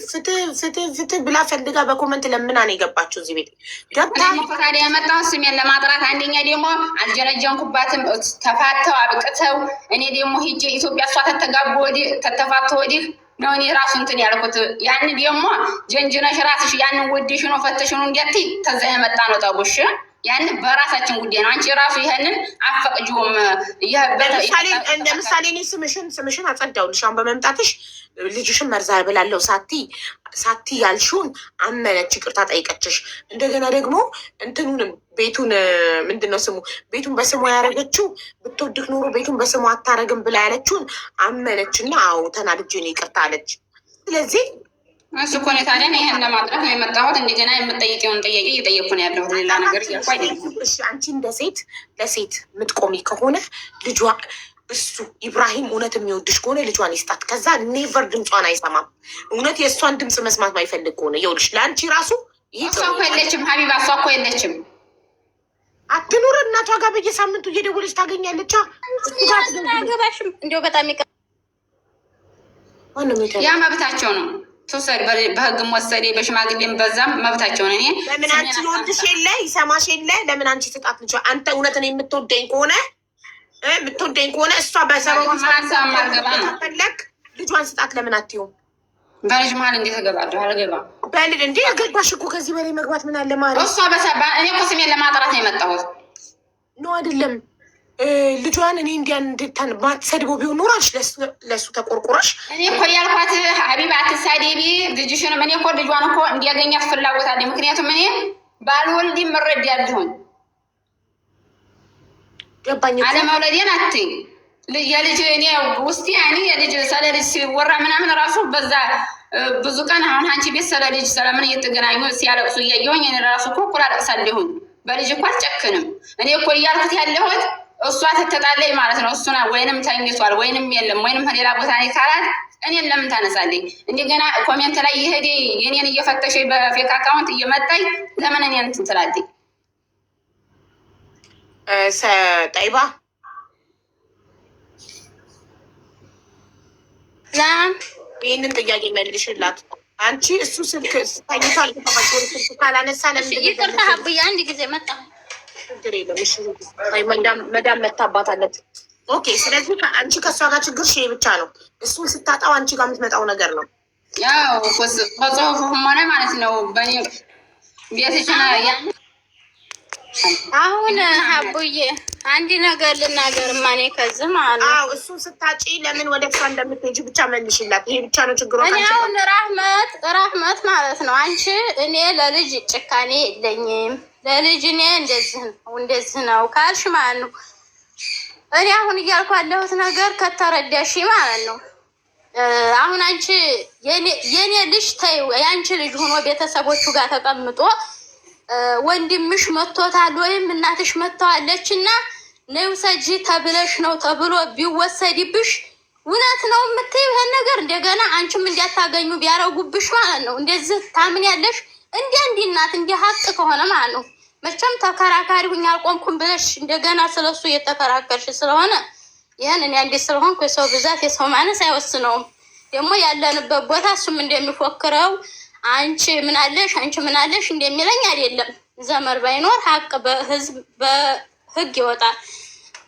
ፍትህ ብላ ፈልጋ በኮመንት ለምና ነው የገባችው እዚህ ቤት ገብታ። ታዲያ የመጣው ስሜን ለማጥራት አንደኛ ደግሞ አልጀነጀንኩባትም። ተፋተው አብቅተው እኔ ደግሞ ሂጄ ኢትዮጵያ እሷ ተተጋቡ ወዲህ ተተፋተ ወዲህ ነው እኔ ራሱ እንትን ያልኩት። ያን ደግሞ ጀንጅነሽ ራስሽ ያንን ወዲሽ ነው ፈተሽ ነው እንዲያት ተዛ የመጣ ነው ጠቡሽ። ያን በራሳችን ጉዳይ ነው። አንቺ ራሱ ይሄንን አፈቅጂውም ለምሳሌ እኔ ስምሽን አጸዳውልሽ። አሁን በመምጣትሽ ልጅሽን መርዛ ብላለው ሳቲ ያልሽውን አመነች፣ ይቅርታ ጠይቀችሽ። እንደገና ደግሞ እንትኑንም ቤቱን ምንድን ነው ስሙ ቤቱን በስሙ ያደረገችው ብትወድቅ ኖሮ ቤቱን በስሙ አታረግም ብላ ያለችውን አመነች እና አዎ ተናድጄ ነው ይቅርታ አለች። ስለዚህ እሱ እኮ ነው ታዲያ ይሄን ለማጥራት ነው የመጣሁት። እንደገና የምጠይቀውን ጥያቄ እየጠየቅኩ ነው ያለሁት። ሌላ ነገር እያልኩ አይደለም። እሺ አንቺ እንደ ሴት ለሴት የምትቆሚ ከሆነ ልጇ እሱ ኢብራሂም እውነት የሚወድሽ ከሆነ ልጇን ይስጣት። ከዛ ኔቨር ድምጿን አይሰማም። እውነት የእሷን ድምፅ መስማት ማይፈልግ ከሆነ ይኸውልሽ ለአንቺ ራሱ እሷ እኮ የለችም ሀቢባ፣ እሷ እኮ የለችም። አትኑር እናቷ ጋር በየሳምንቱ እየደወለች ታገኛለች። ገባሽም እንዲያው በጣም ያ መብታቸው ነው። ትውሰድ፣ በህግም ወሰደ በሽማግሌም በዛም መብታቸው ነው። እኔ ለምን አንቺ ይወድሽ የለ ይሰማሽ የለ ለምን አንቺ ስጣት ልጇ። አንተ እውነትን የምትወደኝ ከሆነ እሷ በሰበብ ፈለግ ልጇን ስጣት። ለምን አትይውም? በልጅ መሀል እንዴት እገባለሁ? አልገባም። በልጅ እንዴ ገባሽ እኮ ከዚህ በላይ መግባት ምን አለ ማለት እሷ በሰባ እኔ እኮ ስሜን ለማጥራት ነው የመጣሁት። ኖ አይደለም ልጇን እኔ እንዲያን ማትሰድበው ቢሆን ኖራሽ ለሱ ተቆርቆረሽ። እኔ እኮ ያልኳት ሀቢባ አትሳደቢ ልጅሽንም። እኔ እኮ ልጇን እኮ እንዲያገኛት ፍላጎት አለኝ። ምክንያቱም እኔ ባልወልድም መረድ ያለሁን ገባኝ። አለመውለዴን አትይ የልጅ እኔ ውስጤ ያኔ የልጅ ስለ ልጅ ሲወራ ምናምን ራሱ በዛ ብዙ ቀን አሁን አንቺ ቤት ስለ ልጅ ስለምን እየተገናኙ ሲያለቅሱ እያየሁኝ እኔ ራሱ እኮ እኩል አለቅሳለሁኝ። በልጅ እኮ አልጨክንም። እኔ እኮ እያልኩት ያለሁት እሷ ትተጣለኝ ማለት ነው። እሱና ወይንም ተኝቷል ወይንም የለም ወይንም ሌላ ቦታ ላይ ካላት እኔን ለምን ታነሳለኝ? እንደገና ኮሜንት ላይ ይሄዴ የኔን እየፈተሸ በፌክ አካውንት እየመጣኝ ለምን እኔን እንትን ትላለኝ? ጠይባ ይህንን ጥያቄ መልሽላት። አንቺ እሱ ስልክ ተኝቷል ስልክ ካላነሳ ይቅርታ ሀቡዬ አንድ ጊዜ መጣ ችግር የለም። እሺ መዳም መታባታለት። ኦኬ ስለዚህ አንቺ ከእሷ ጋር ችግር ሽ ብቻ ነው። እሱን ስታጣው አንቺ ጋር የምትመጣው ነገር ነው። ያው በጽሁፉም ሆነ ማለት ነው በእኔ ቤትሽን አሁን ሀቡዬ አንድ ነገር ልናገር ማኔ ከዚህ ማለት ነው። እሱን ስታጪ ለምን ወደ እሷ እንደምትሄጂ ብቻ መልሽላት። ይሄ ብቻ ነው ችግሯ። እኔ አሁን ራህመት ማለት ነው አንቺ እኔ ለልጅ ጭካኔ የለኝም ለልጅ እኔ እንደዚህ ነው ካልሽ ማለት ነው። እኔ አሁን እያልኩ ያለሁት ነገር ከተረዳሽ ማለት ነው። አሁን አንቺ የኔ ልጅ ተይው የአንቺ ልጅ ሆኖ ቤተሰቦቹ ጋር ተቀምጦ ወንድምሽ መጥቶታል ወይም እናትሽ መጥተዋለች እና ነይ ውሰጂ ተብለሽ ነው ተብሎ ቢወሰድብሽ እውነት ነው የምትይው ይሄን ነገር እንደገና አንቺም እንዲያታገኙ ቢያረጉብሽ ማለት ነው። እንደዚህ ታምን ያለሽ እንዲ እናት እንዲ ሀቅ ከሆነ ማለት ነው። መቼም ተከራካሪ ሁኝ አልቆምኩም ብለሽ እንደገና ስለሱ እየተከራከርሽ ስለሆነ ይህን እኔ አንዴ ስለሆንኩ የሰው ብዛት የሰው ማነስ አይወስነውም። ደግሞ ያለንበት ቦታ እሱም እንደሚፎክረው አንቺ ምን አለሽ እንደሚለኝ አይደለም። ዘመር ባይኖር ሀቅ በህግ ይወጣል።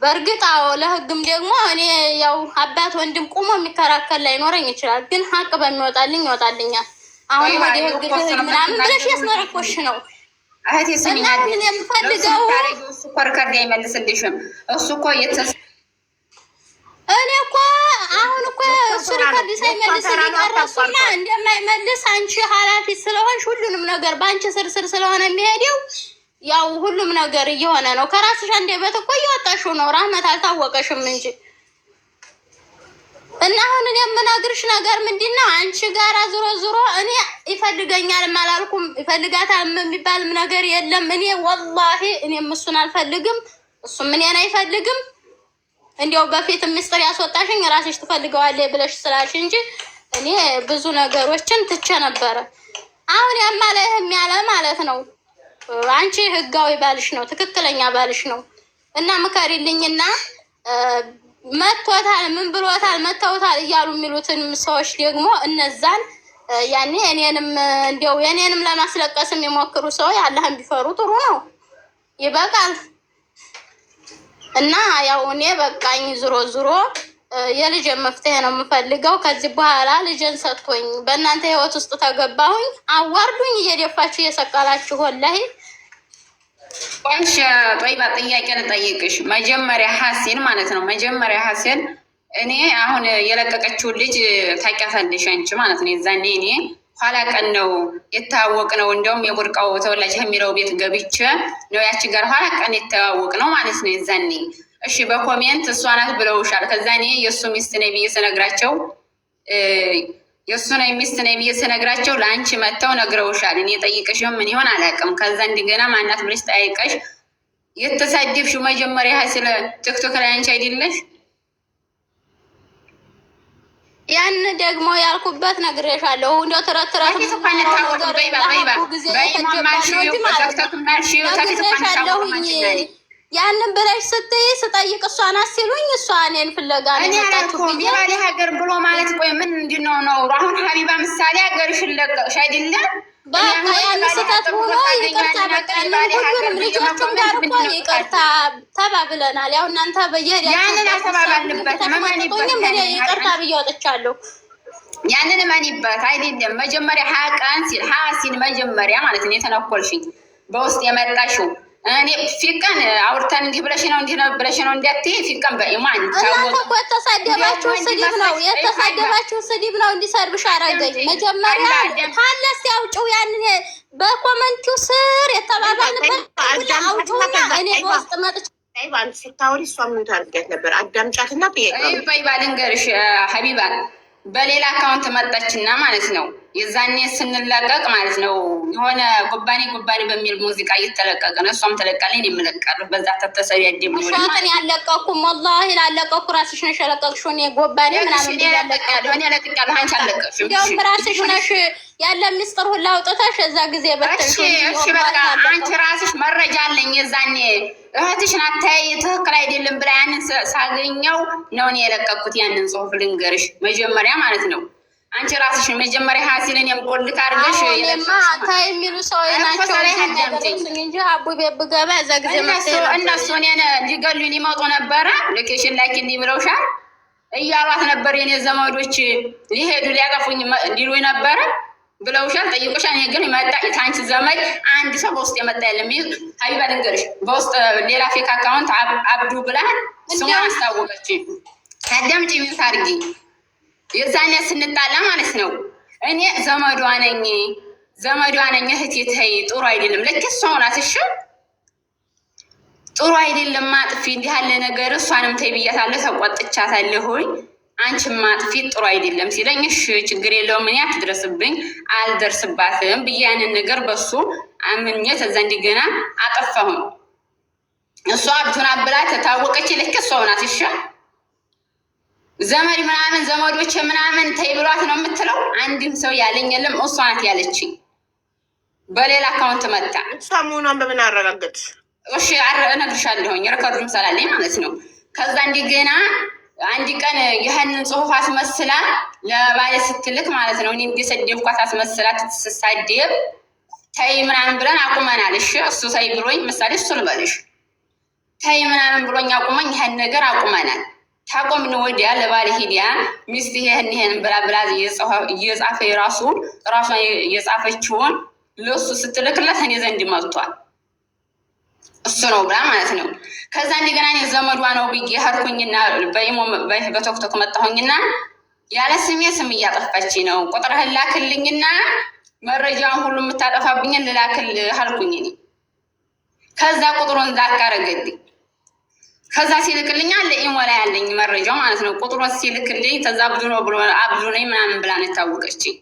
በእርግጥ ለህግም ደግሞ እኔ ያው አባት ወንድም ቁሞ የሚከራከል ላይኖረኝ ይችላል። ግን ሀቅ በሚወጣልኝ ይወጣልኛል። አሁን ወደ ህግ ምናምን ብለሽ ያስመረኮሽ ነው እና ምን የምፈልገው እሱ እኮ ሪከርድ አይመልስልሽም። እሱ እኮ እኔ እኮ አሁን እኮ እሱ ሪከርድ ሳይመልስ ሊቀረሱና እንደማይመልስ አንቺ ኃላፊ ስለሆንሽ ሁሉንም ነገር በአንቺ ስር ስለሆነ የሚሄደው ያው ሁሉም ነገር እየሆነ ነው። ከራስሽ አንደበት እኮ እየወጣሽው ነው። ራህመት አልታወቀሽም እንጂ እና አሁን እኔ የምነግርሽ ነገር ምንድን ነው አንቺ ጋራ ዞሮ እኔ ይፈልገኛል አላልኩም፣ ይፈልጋታል የሚባልም ነገር የለም። እኔ ወላሂ እኔም እሱን አልፈልግም፣ እሱም እኔን አይፈልግም። እንዲያው በፊት ምስጢር ያስወጣሽኝ ራስሽ ትፈልገዋለሽ ብለሽ ስላልሽ እንጂ እኔ ብዙ ነገሮችን ትቼ ነበረ። አሁን ያለ ማለት ነው አንቺ ህጋዊ ባልሽ ነው፣ ትክክለኛ ባልሽ ነው እና ምከሪልኝና መጥቶታል ምን ብሎታል መተውታል እያሉ የሚሉትን ሰዎች ደግሞ እነዛን ያኔ የኔንም ለማስለቀስ የሚሞክሩ ሰዎች አላህን ቢፈሩ ጥሩ ነው፣ ይበቃል። እና ያው እኔ በቃኝ ዞሮ የልጅ መፍትሄ ነው የምፈልገው። ከዚህ በኋላ ልጅን ሰጥቶኝ በእናንተ ህይወት ውስጥ ተገባሁኝ አዋርዱኝ እየደፋችሁ እየሰቀላችሁ ወላሂ። ቆንሽ ጦይባ ጥያቄ ልጠይቅሽ። መጀመሪያ ሀሴን ማለት ነው ሀሴን እኔ አሁን የለቀቀችውን ልጅ ታውቂያታለሽ አንቺ ማለት ነው። የዛኔ እኔ ኋላ ቀን ነው የተዋወቅ ነው። እንደውም የቡርቃው ተወላጅ የሚለው ቤት ገብቼ ነው ያቺ ጋር ኋላ ቀን የተዋወቅ ነው ማለት ነው የዛኔ። እሺ በኮሜንት እሷ ናት ብለውሻል። ከዛ እኔ የእሱ ሚስት ነኝ ብዬ ስነግራቸው የእሱ ነው ሚስት ነው ብዬ ስነግራቸው ለአንቺ መጥተው ነግረውሻል። እኔ ጠይቀሽም ምን ይሆን አላውቅም። ከዛ እንደገና ማናት ብለሽ ጠይቀሽ የተሳደብሽው መጀመሪያ ስለ ቲክቶክ ላይ አንቺ አይደለሽ? ያን ደግሞ ያልኩበት ነግሬሻለሁ። እንደው ተረተራት ያንን ብለሽ ስትይ ስጠይቅ እሷን አሲሉኝ እሷ እኔን ፍለጋ ነው የመጣችው። የባሌ ሀገር ብሎ ማለት ቆይ ምን እንዲነው ነው? አሁን ሀቢባ ምሳሌ ሀገርሽን ለቀቅሽ አይደለም? በቃ ያን ስህተት ሆኖ ይቅርታ በቃ ሁሉንም ልጆቹም ጋር እኮ ይቅርታ ተባብለናል። ያው እናንተ ያንን አተባባልንበት መማኒበትም ይቅርታ ብዬ ወጥቻለሁ። ያንን ማኒበት አይደለም መጀመሪያ ሀቃን ሲል ሀሲል መጀመሪያ ማለት ነው የተነኮልሽኝ በውስጥ የመጣሽው እኔ ፊቀን አውርተን እንዲህ ብለሽ ነው እንዲህ ነው ብለሽ ነው እንዲያትይ ፊቀን በኢማን እናንተ እኮ የተሳደባችሁ ስድብ ነው እንዲሰርብሽ አረገኝ። መጀመሪያ ካለስ ያውጭው ያንን በኮመንቱ ስር የተባባልንበት አውጭውና እኔ በውስጥ መጥቼ ባንድ ስታወሪ እሷ ምን ታርገት ነበር? አዳምጫትና በይባ ልንገርሽ ሀቢባ በሌላ አካውንት መጣችና ማለት ነው የዛኔ ስንለቀቅ ማለት ነው የሆነ ጉባኔ በሚል ሙዚቃ እየተለቀቀ ነው። እሷም ተለቃለኝ የምለቀር በዛ ተተሰሪ ያደም ነው ሻተን ያለቀኩም والله ላለቀኩ ራስሽ ነሽ ያለቀቅሽው። እኔ ጎባኔ ምናምን ያለቀቀው እኔ ያለቀቀው አንቺ አለቀቅሽ። ያው ራስሽ ነሽ ያለ ምስጥር ሁሉ አውጥተሽ እዛ ጊዜ በተሽ እሺ በቃ አንቺ ራስሽ መረጃ አለኝ። የዛኔ እህትሽን አታይ ትክክል አይደለም ብላ ያንን ሳገኘው ነው እኔ የለቀኩት ያንን ጽሁፍ ልንገርሽ መጀመሪያ ማለት ነው። አንቺ ራስሽ መጀመሪያ ሀሲልን የምቆልክ አድርገሽ ታይ የሚሉ ሰው ናቸው እንጂ አቡ ቤብ ገባ እዛ ጊዜ እነሱ እኔን ሊገሉኝ ሊመጡ ነበረ። ሎኬሽን ላኪልኝ ብለውሻል እያሏት ነበር። የኔ ዘመዶች ሊሄዱ ሊያጠፉኝ ሊሉኝ ነበረ ብለውሻል፣ ጠይቆሻል። እኔ ግን መጣ ታንቺ ዘመድ አንድ ሰው በውስጥ የመጣ የለም። ሀቢባ ልንገርሽ በውስጥ ሌላ ፌክ አካውንት አብዱ ብላ ስሟን አስታወቀች። አዳምጪ ሚዩት አድርጊ። የዛኔ ስንጣላ ማለት ነው እኔ ዘመዷ ነኝ እህቴ ተይ ጥሩ አይደለም ልክ እሷ ናት። እሺ ጥሩ አይደለም ማጥፊ እንዲህ ያለ ነገር እሷንም ተይ ብያታለሁ፣ ተቆጥቻታለሁኝ። አንቺም ማጥፊ ጥሩ አይደለም ሲለኝ እሺ ችግር የለውም እኔ አትድረስብኝ አልደርስባትም ብዬ ያንን ነገር በሱ አምኜ ተዛ እንደገና አጠፋሁኝ። እሷ አብቱና ብላ ተታወቀች ልክ እሷ ናት። እሺ ዘመድ ምናምን ዘመዶች ምናምን ተይ ብሏት ነው የምትለው። አንድም ሰው ያለኝ የለም እሷ ናት ያለችኝ። በሌላ አካውንት መጣ። እሷ መሆኗን በምን አረጋገጥሽ? እሺ እነግርሻለሁኝ ሪከርዱም ስላለኝ ማለት ነው። ከዛ እንደገና አንድ ቀን ይህንን ጽሁፍ አስመስላ ለባለ ስትልክ ማለት ነው እኔ እንደሰደብኳት አስመስላ ስትሳደብ ተይ ምናምን ብለን አቁመናል። እሺ እሱ ተይ ብሎኝ ምሳሌ እሱ ልበልሽ ተይ ምናምን ብሎኝ አቁመኝ ይህን ነገር አቁመናል። ታቆምን ወዲያ ለባለ ሂዲያ ሚስት ይሄን ብላ እየጻፈ ራሷ የጻፈችውን ለሱ ስትልክለት እኔ ዘንድ መጥቷል። እሱ ነው ብላ ማለት ነው። ከዛ እንደገና እኔ ዘመዷ ነው ብዬ ሄድኩኝና በቶክቶክ መጣሁኝና ያለ ስም እያጠፋች ነው ቁጥርህን ላክልኝና መረጃውን ሁሉ የምታጠፋብኝን ልላክል አልኩኝ። ከዛ ቁጥሩን ዛካረገልኝ። ከዛ ሲልክልኝ አለ ኢሞ ላይ ያለኝ መረጃው ማለት ነው። ቁጥሩን ሲልክልኝ ተዛ አብዱ ነው ብሎ አብዱ ነኝ ምናምን ብላ ነው ታወቀችኝ።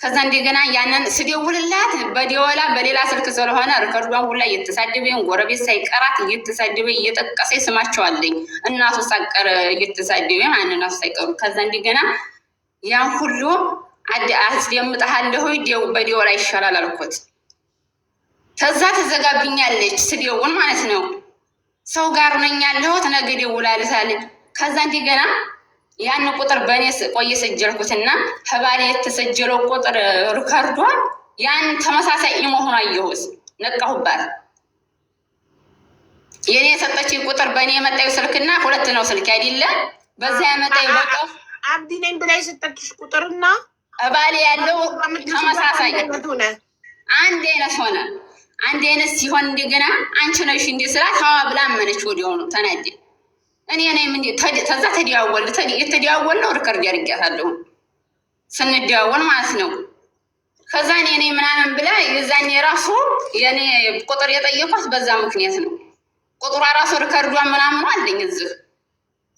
ከዛ እንደገና ያንን ስደውልላት በደወላ በሌላ ስልክ ስለሆነ ሪከርዷን ሁላ እየተሳደበኝ ጎረቤት ሳይቀራት እየተሳደበ እየጠቀሰ ስማቸዋለኝ እናቱ ሳቀር እየተሳደበ ማን እናቱ ሳይቀሩ። ከዛ እንደገና ያን ሁሉ አስደምጥሃለሁ በደወላ ይሻላል አልኩት። ከዛ ተዘጋብኛለች ስደውል ማለት ነው። ሰው ጋር ነኝ ያለሁት ነገ ደውላለታለች። ከዛ እንደገና ያን ቁጥር በእኔ ቆየ ሰጀልኩትና ህባሌ የተሰጀለው ቁጥር ሪከርዷ ያን ተመሳሳይ መሆኑ አየሁት። ነቃሁባት። የኔ የሰጠችኝ ቁጥር በእኔ የመጣዩ ስልክና ሁለት ነው ስልክ አይደለ? በዛ ያመጣዩ በቃ አብዲ ነኝ ብላ የሰጠችሽ ቁጥርና ህባሌ ያለው ተመሳሳይ አንድ አይነት ሆነ። አንድ አይነት ሲሆን እንደገና አንቺ ነሽ እንዴ ስላት ሀዋ ብላ አመነች። ወዲያውኑ ተናደ እኔ ነኝ ምን ተዛ የተደዋወል ነው ሪከርድ ያርጋታለሁ ስንደዋወል ማለት ነው። ከዛ እኔ ነኝ ምናምን ብላ የዛኔ ራሱ የኔ ቁጥር የጠየኳት በዛ ምክንያት ነው። ቁጥሯ ራሱ ሪከርዷን ምናምን አለኝ እዚህ።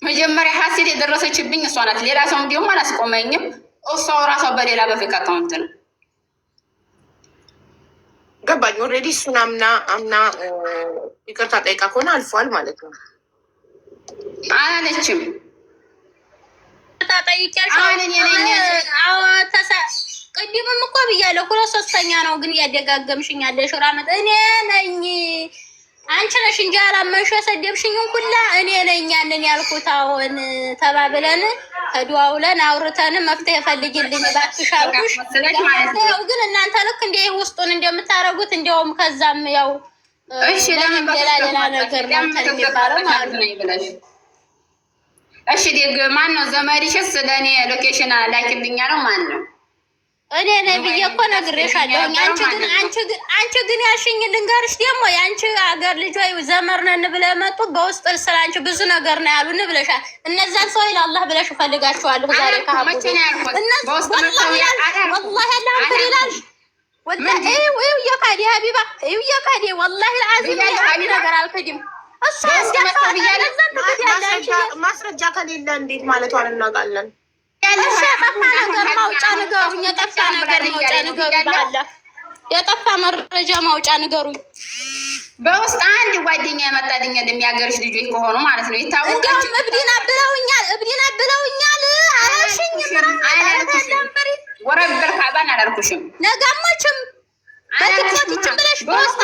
መጀመሪያ ሀሴት የደረሰችብኝ እሷ ናት። ሌላ ሰው እንዲሁም አላስቆመኝም። እሷው ራሷ በሌላ በፌክ አካውንት ነው ገባኝ። ኦልሬዲ እሱን አምና ይቅርታ ጠይቃ ከሆነ አልፏል ማለት ነው። አላለችም። ቅድምም እኮ ብያለሁ። 2/3 ነው ግን እያደጋገምሽኝ ያለሽ ራመት እኔ ነኝ። አንቺ ነሽ እንጂ አላመንሽ የሰደብሽኝን ሁላ እኔ ነኝ ያንን ያልኩት። አሁን ተባብለን ተደዋውለን አውርተን መፍትሄ ፈልጊልኝ እባክሽ አልኩሽ። ያው ግን እናንተ ልክ እንደ ውስጡን እንደምታረጉት እንደውም ከዛም ያው እሺ ለምን ሌላ ነገር ነው የሚባለው ማለት ነው። እሺ ደግ ማን ነው ዘመድሽስ? ለእኔ ሎኬሽን ላኪልኛ ነው ማን ነው? እኔ ነኝ ብዬ እኮ ነግሬሻለሁ። አንቺ ግን ያልሽኝ ልንገርሽ ደግሞ የአንቺ አገር ልጅ ወይ ዘመር ነን ብለው መጡ። በውስጥ ስለ አንቺ ብዙ ነገር ነው ያሉን ብለሻል። እነዛን ሰው ለአላህ ብለሽ እፈልጋቸዋለሁ ዛሬ ካሁን ወላሂ አላህ ፍሪላል ወላሂ ወይ የካዲ ሀቢባ የካዲ ወላሂ العظيم ነገር አልከዲም። እሱ ማስረጃ ከሌለ እንዴት ማለቷን እናውቃለን። የጠፋ መረጃ ማውጫ ንገሩኝ። በውስጥ አንድ ጓደኛ ያመጣልኝ የሚያገርሽ ልጆች ከሆኑ ማለት ነው ይታወቃል። እብዲና ብለውኛል አላልሽኝም? ወረበር ካባን አላልኩሽም። ነጋሞችም በቲክቶክ ብለሽ በውስጥ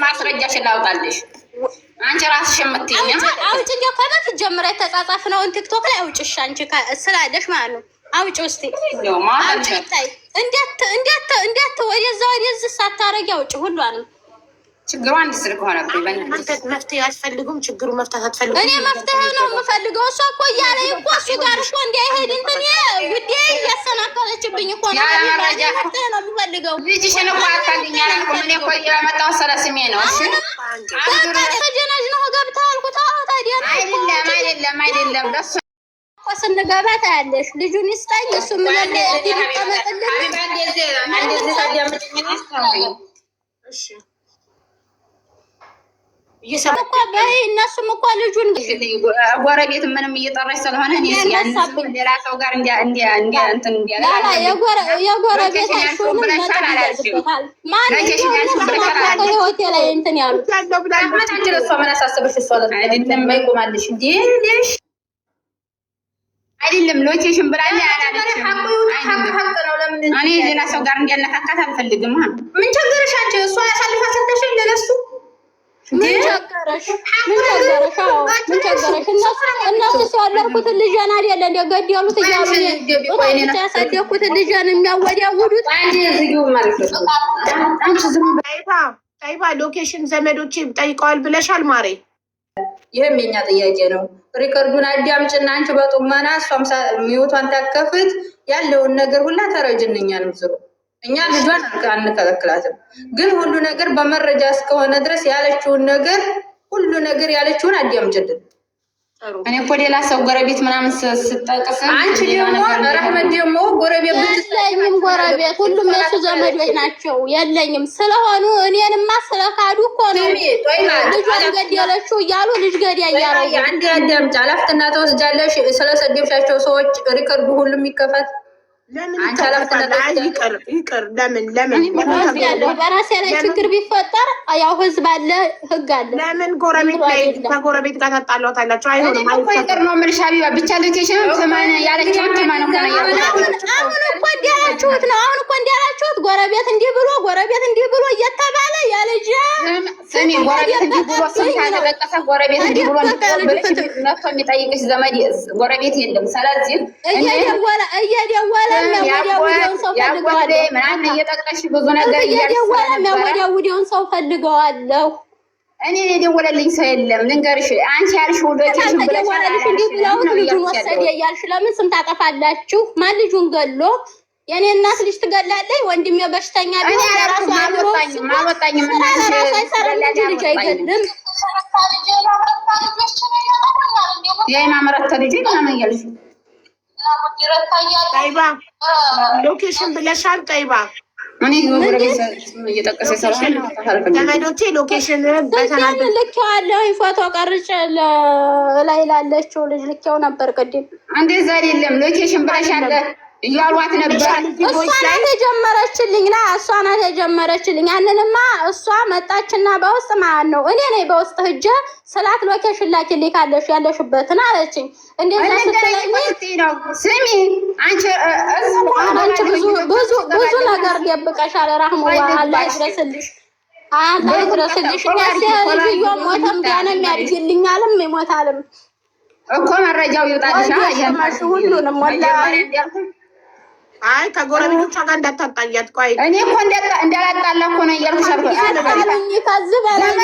ማስረጃሽን ላውጣልሽ። አንቺ ራስሽ የምትይኝ አውጭ። እንደው ከበፊት ጀምራ የተጻጻፍነውን ቲክቶክ ላይ አውጭሽ አንቺ ስላለሽ ማለት ነው። አውጭ ውስጥ እንዴት ወደዚህ ሳታረጊ አውጭ ሁሏንም። ችግሩ አንድ ስልክ ሆነብኝ። መፍትሄ አትፈልጉም? ችግሩ መፍታት አትፈልጉም? እኔ መፍትሄ ነው የምፈልገው። እሷ እኮ እያለኝ እኮ እሱ ጋር እኮ እንዳይሄድ እንትን ጉዳይ እያሰናከለችብኝ እኮ ነው። መፍትሄ ነው የምፈልገው። ልጅሽን እኮ አታገኛል እኮ ምን እኮ የመጣው ስለ ስሜ ነው። እሺ ተጀናጅ ነው ገብተህ አልኩት። ታዲያ አይደለም ለሱ እኮ ስንገባ ታያለሽ። ልጁን ይስጣኝ እሱ ምን ያለ ይቀመጥልኝ። እሺ እኮ በይ እነሱም እኮ ልጁን ጎረቤት ምንም እየጠራች ስለሆነ ሌላ ሰው ጋር የጎረቤት ሆቴል ላይ እንትን ያሉት አይደለም ሎኬሽን ብላ እኔ ሌላ ሰው ጋር እንዲያነካካት አልፈልግም። ምን ቸገረሽ አንቺ? እሷ ያሳልፋ ሰተሽኝ ለነሱ ምን ቸገረሽ? እነሱ ሲያለርኩትን ልጅን አይደለ እንደ ገደሉት እያሉ ያሳደኩትን ልጅን የሚያወዳውዱት ጠይባ ሎኬሽን ዘመዶቼ ጠይቀዋል ብለሻል ማሬ? ይህም የኛ ጥያቄ ነው። ሪከርዱን አዳምጭና አንቺ በጡመና እሷም ሚውቷን ታከፍት ያለውን ነገር ሁላ ተረጅንኛል ምስሩ እኛ ልጇን አንከለክላትም፣ ግን ሁሉ ነገር በመረጃ እስከሆነ ድረስ ያለችውን ነገር ሁሉ ነገር ያለችውን አዳምጭልን። እኔ እኮ ሌላ ሰው ጎረቤት ምናምን ስጠቅስ አንቺ ደግሞ ረህመት ደግሞ ጎረቤት የለኝም፣ ጎረቤት ሁሉም የሱ ዘመዶች ናቸው። የለኝም ስለሆኑ እኔንማ ስለካዱ እኮ ነው ልጇን ገደለችው እያሉ ልጅ ገዳይ እያረጉ። አንዴ አዳምጪ። አላፍትና ተወስጃለሽ ስለሰደብሻቸው ሰዎች ሪከርዱ ሁሉም ይከፈት። ይቅር ለምን በራሴ ላይ ችግር ቢፈጠር ያው ህዝብ አለ፣ ህግ አለ። ለምን ጎረቤት ላይ ከጎረቤት ጋር ታጣሏታላችሁ? አይሆንም። ይቅር ነው የምልሽ ሀቢባ። ብቻ ልጅሽን ተማነ ያለችውን ተማነ ነው። አሁን እኮ እንዲያላችሁት ነው። አሁን እኮ እንዲያላችሁት ጎረቤት እንዲህ ብሎ እየተባለ ያለጅ ስሚ፣ ጎረቤት እንዲህ ብሎ ተጠቀሰ። ጎረቤት እንዲህ ብሎ ነፍቶ የሚጠይቅሽ ዘመድ ጎረቤት የለም። ስለዚህ እየደወለ ምናምን እየጠቀሽ ብዙ ነገር የሚያወዳውደውን ሰው ፈልገዋለሁ። እኔ የደወለልኝ ሰው የለም። ልንገርሽ አንቺ ያልሽው ደወለልሽ እንዲህ ብለውት ልጁን ወሰደ እያልሽ ለምን ስም ታጠፋላችሁ? ማን ልጁን ገሎ የኔ እናት ልጅ ትገላለች? ወንድሜ በሽተኛ ቢሆን ራሱ አምሮ ራሱ አይሰራም እንጂ ልጅ አይገልም። የማምረት ልጅ ምናምን እያልሽ ጠይባ ሎኬሽን ብለሻል። ጠይባ ዘመዶቼ ሎኬሽን ልኬዋለሁ። ፎቶ ቀርጬ ላይ ላለችው ልጅ ልኬው ነበር ቅድም። እንደዛ አይደለም ሎኬሽን ብለሻል። እያሏት ነበር። እሷ ናት የጀመረችልኝ እሷ ናት የጀመረችልኝ። ያንንማ እሷ መጣችና በውስጥ ማለት ነው እኔ ነኝ በውስጥ ሂጅ ስላት ሎኬሽን ላኪልኝ ካለሽ ያለሽበትን አለችኝ። እንደዛ ስትለኝ ነው ስሚ አንቺ ብዙ ነገር ደብቀሻል። ረህሙ አላህ ይድረስልሽ አላህ ይድረስልሽ። ልጅዮ ሞተም ዳንም ያድግልኛልም ይሞታልም እኮ መረጃው ይውጣልሽ። ሁሉንም ወላሂ አይ ከጎረቤቶቿ ጋር እንዳታጣያት። ቆይ እኔ እኮ እንዳላጣላ እኮ ነው እያልኩሽ አልኩኝ። ከዚህ በላይ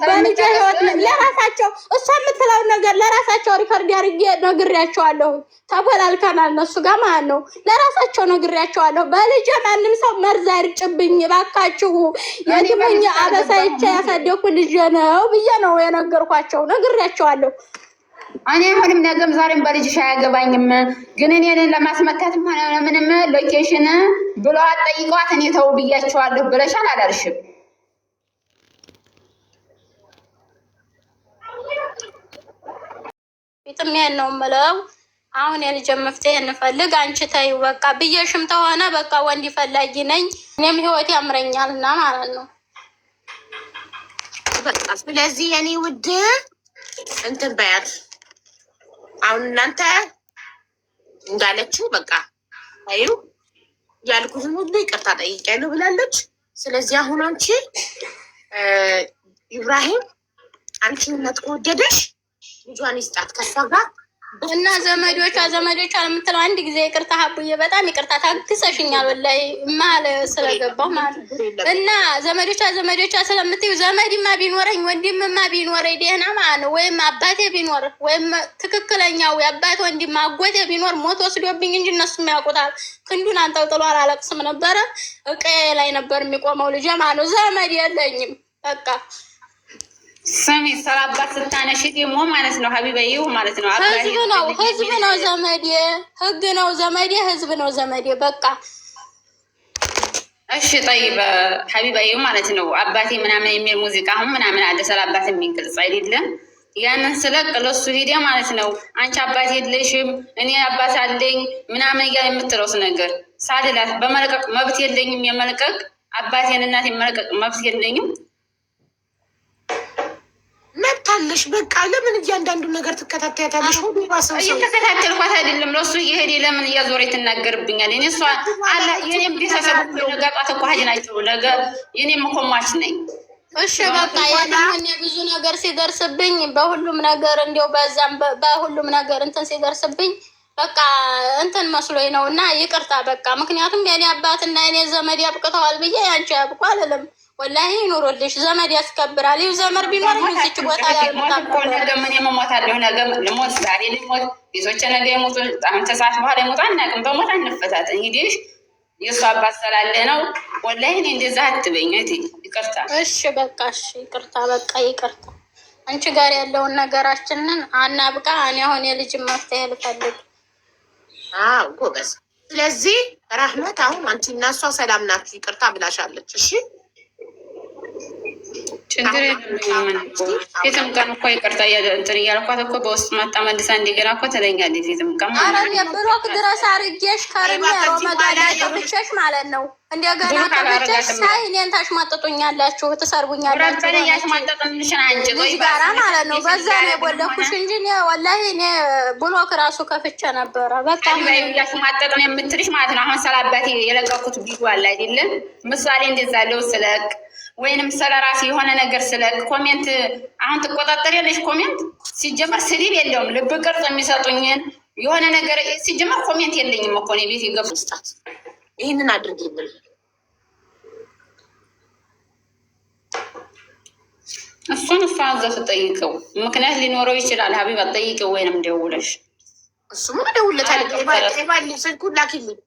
በልጄ ህይወት ለራሳቸው እሷ የምትለው ነገር ለራሳቸው ሪከርድ አድርጌ ነግሬያቸዋለሁ። ተበላልከናል እነሱ ጋር ማለት ነው። ለራሳቸው ነግሬያቸዋለሁ። በልጄ ማንም ሰው መርዝ አይርጭብኝ እባካችሁ፣ የትምኝ አበሳይቼ ያሳደኩ ልጄ ነው ብዬ ነው የነገርኳቸው። ነግሬያቸዋለሁ። እኔ አሁንም ነገም ዛሬም በልጅሽ አያገባኝም፣ ግን እኔን ለማስመታት ምንም ሎኬሽን ብሎ አጠይቀዋት እኔ ተው ብያቸዋለሁ ብለሻል አላልሽም? ቤትም ያን ነው የምለው። አሁን የልጅ መፍትሄ እንፈልግ። አንቺ ተይው በቃ ብዬሽም ተሆነ በቃ ወንድ ፈላጊ ነኝ እኔም ህይወት ያምረኛልና ማለት ነው በቃ። ስለዚህ የኔ ውድ እንትን በያት አሁን እናንተ እንዳለችው በቃ አዩ ያልኩትን ሁሉ ይቅርታ ጠይቄያለሁ ብላለች። ስለዚህ አሁን አንቺ ኢብራሂም አንቺነት ከወደደሽ ልጇን ይስጣት ከሷ ጋር እና ዘመዶቿ የምትለው አንድ ጊዜ ይቅርታ ሀቡዬ በጣም ይቅርታ ታግሰሽኛል ወላሂ ማለ ስለገባው ማለት እና ዘመዶቿ ስለምትዩ ዘመድማ ቢኖረኝ ወንድምማ ቢኖረኝ ደህና ማለት ነው። ወይም አባቴ ቢኖር ወይም ትክክለኛው የአባቴ ወንድም አጎቴ ቢኖር ሞት ወስዶብኝ እንጂ እነሱም ያውቁታል። ክንዱን አንጠልጥሎ አላለቅስም ነበረ። እቀዬ ላይ ነበር የሚቆመው ልጄ ማለት ነው። ዘመድ የለኝም በቃ ስሚ ሰላባት ስታነሺ ደግሞ ማለት ነው ሀቢበይው ማለት ነው ህዝብ ነው ዘመዴ፣ ህግ ነው ዘመዴ፣ ህዝብ ነው ዘመዴ በቃ። እሺ ጠይብ ሀቢበይው ማለት ነው አባቴ ምናምን የሚል ሙዚቃ አሁን ምናምን አለ ሰላባት የሚገልጽ አይደለም። ያንን ስለቅ ለሱ ሄደ ማለት ነው አንቺ አባቴ የለሽም እኔ አባት አለኝ ምናምን እያለ የምትለውስ ነገር ሳልላት በመልቀቅ መብት የለኝም የመልቀቅ አባቴን እናቴ የመልቀቅ መብት የለኝም መብታለሽ በቃ። ለምን እያንዳንዱ ነገር ትከታተያታለሽ? ሁሉ ባሰው እየተከታተልኳት አይደለም ለሱ እየሄደ ለምን እያዞረ ትናገርብኛል? እኔ እሷ አላ የኔም ቤተሰብ ነገጧት እኮ ሀጅ ናቸው ነገ የኔም እኮ ሟች ነኝ። እሺ በቃ ያኔ ብዙ ነገር ሲደርስብኝ በሁሉም ነገር እንዲያው በዛም በሁሉም ነገር እንትን ሲደርስብኝ በቃ እንትን መስሎኝ ነው እና ይቅርታ በቃ። ምክንያቱም የኔ አባትና የኔ ዘመድ ያብቅተዋል ብዬ ያንቺ ያብቁ አልልም። ወላሂ ኑሮልሽ ዘመድ ያስከብራል። ይኸው ዘመድ ቢኖር እዚች ቦታ ነገ ምን የመሞታለሁ ነገ ልሞት ዛሬ ልሞት ቤቶቼ ነገ የሞቱ አሁን ተሰዓት በኋላ የሞቱ አናውቅም። በሞት አንፈታት እንግዲህ የእሱ አባት ስላለ ነው። ወላሂ እኔ እንደዛ አትበኝ እህቴ ይቅርታ። እሺ በቃ እሺ ይቅርታ በቃ ይቅርታ። አንቺ ጋር ያለውን ነገራችንን አናብቃ። እኔ አሁን የልጅ መፍትሄ ልፈልግ። ጎበዝ። ስለዚህ ረህመት አሁን አንቺ እና እሷ ሰላም ናችሁ፣ ይቅርታ ብላሻለች። እሺ ችግር የለም። የትም ቀን እኮ ይቅርታ እንትን እያልኳት እኮ በውስጥ መጣ መልሳ እንደገና እኮ ትለኛለች። የትም ቀን ብሎክ ድረስ አርጌሽ ከርሜ ሮመዳን ብቻሽ ማለት ነው። እንደገና ከብቻሽ ሳይ እኔን ታሽማጥጡኛላችሁ፣ ትሰርቡኛላችሁ ልጅ ጋራ ማለት ነው። በዛ ነው የቦለኩሽ እንጂ ወላሂ እኔ ብሎክ ራሱ ከፍቼ ነበረ። በቃ ያሽማጠጥ ነው የምትልሽ ማለት ነው። አሁን ሰላባቴ የለቀኩት ቪዲዮ አለ አይደለም ምሳሌ እንደዛ ለው ስለቅ ወይንም ስለራሴ የሆነ ነገር ስለ ኮሜንት አሁን ትቆጣጠር ያለሽ ኮሜንት ሲጀመር ስድብ የለውም። ልብ ቅርጽ የሚሰጡኝን የሆነ ነገር ሲጀመር ኮሜንት የለኝም እኮ ነው። ቤት ይገቡ ስጣት ይህንን አድርጊልን። እሱን እሷ አዘፍ ጠይቀው ምክንያት ሊኖረው ይችላል። ሀቢባ ጠይቀው ወይንም ደውለሽ እሱማ ደውለታል። ስልኩን ላኪልኝ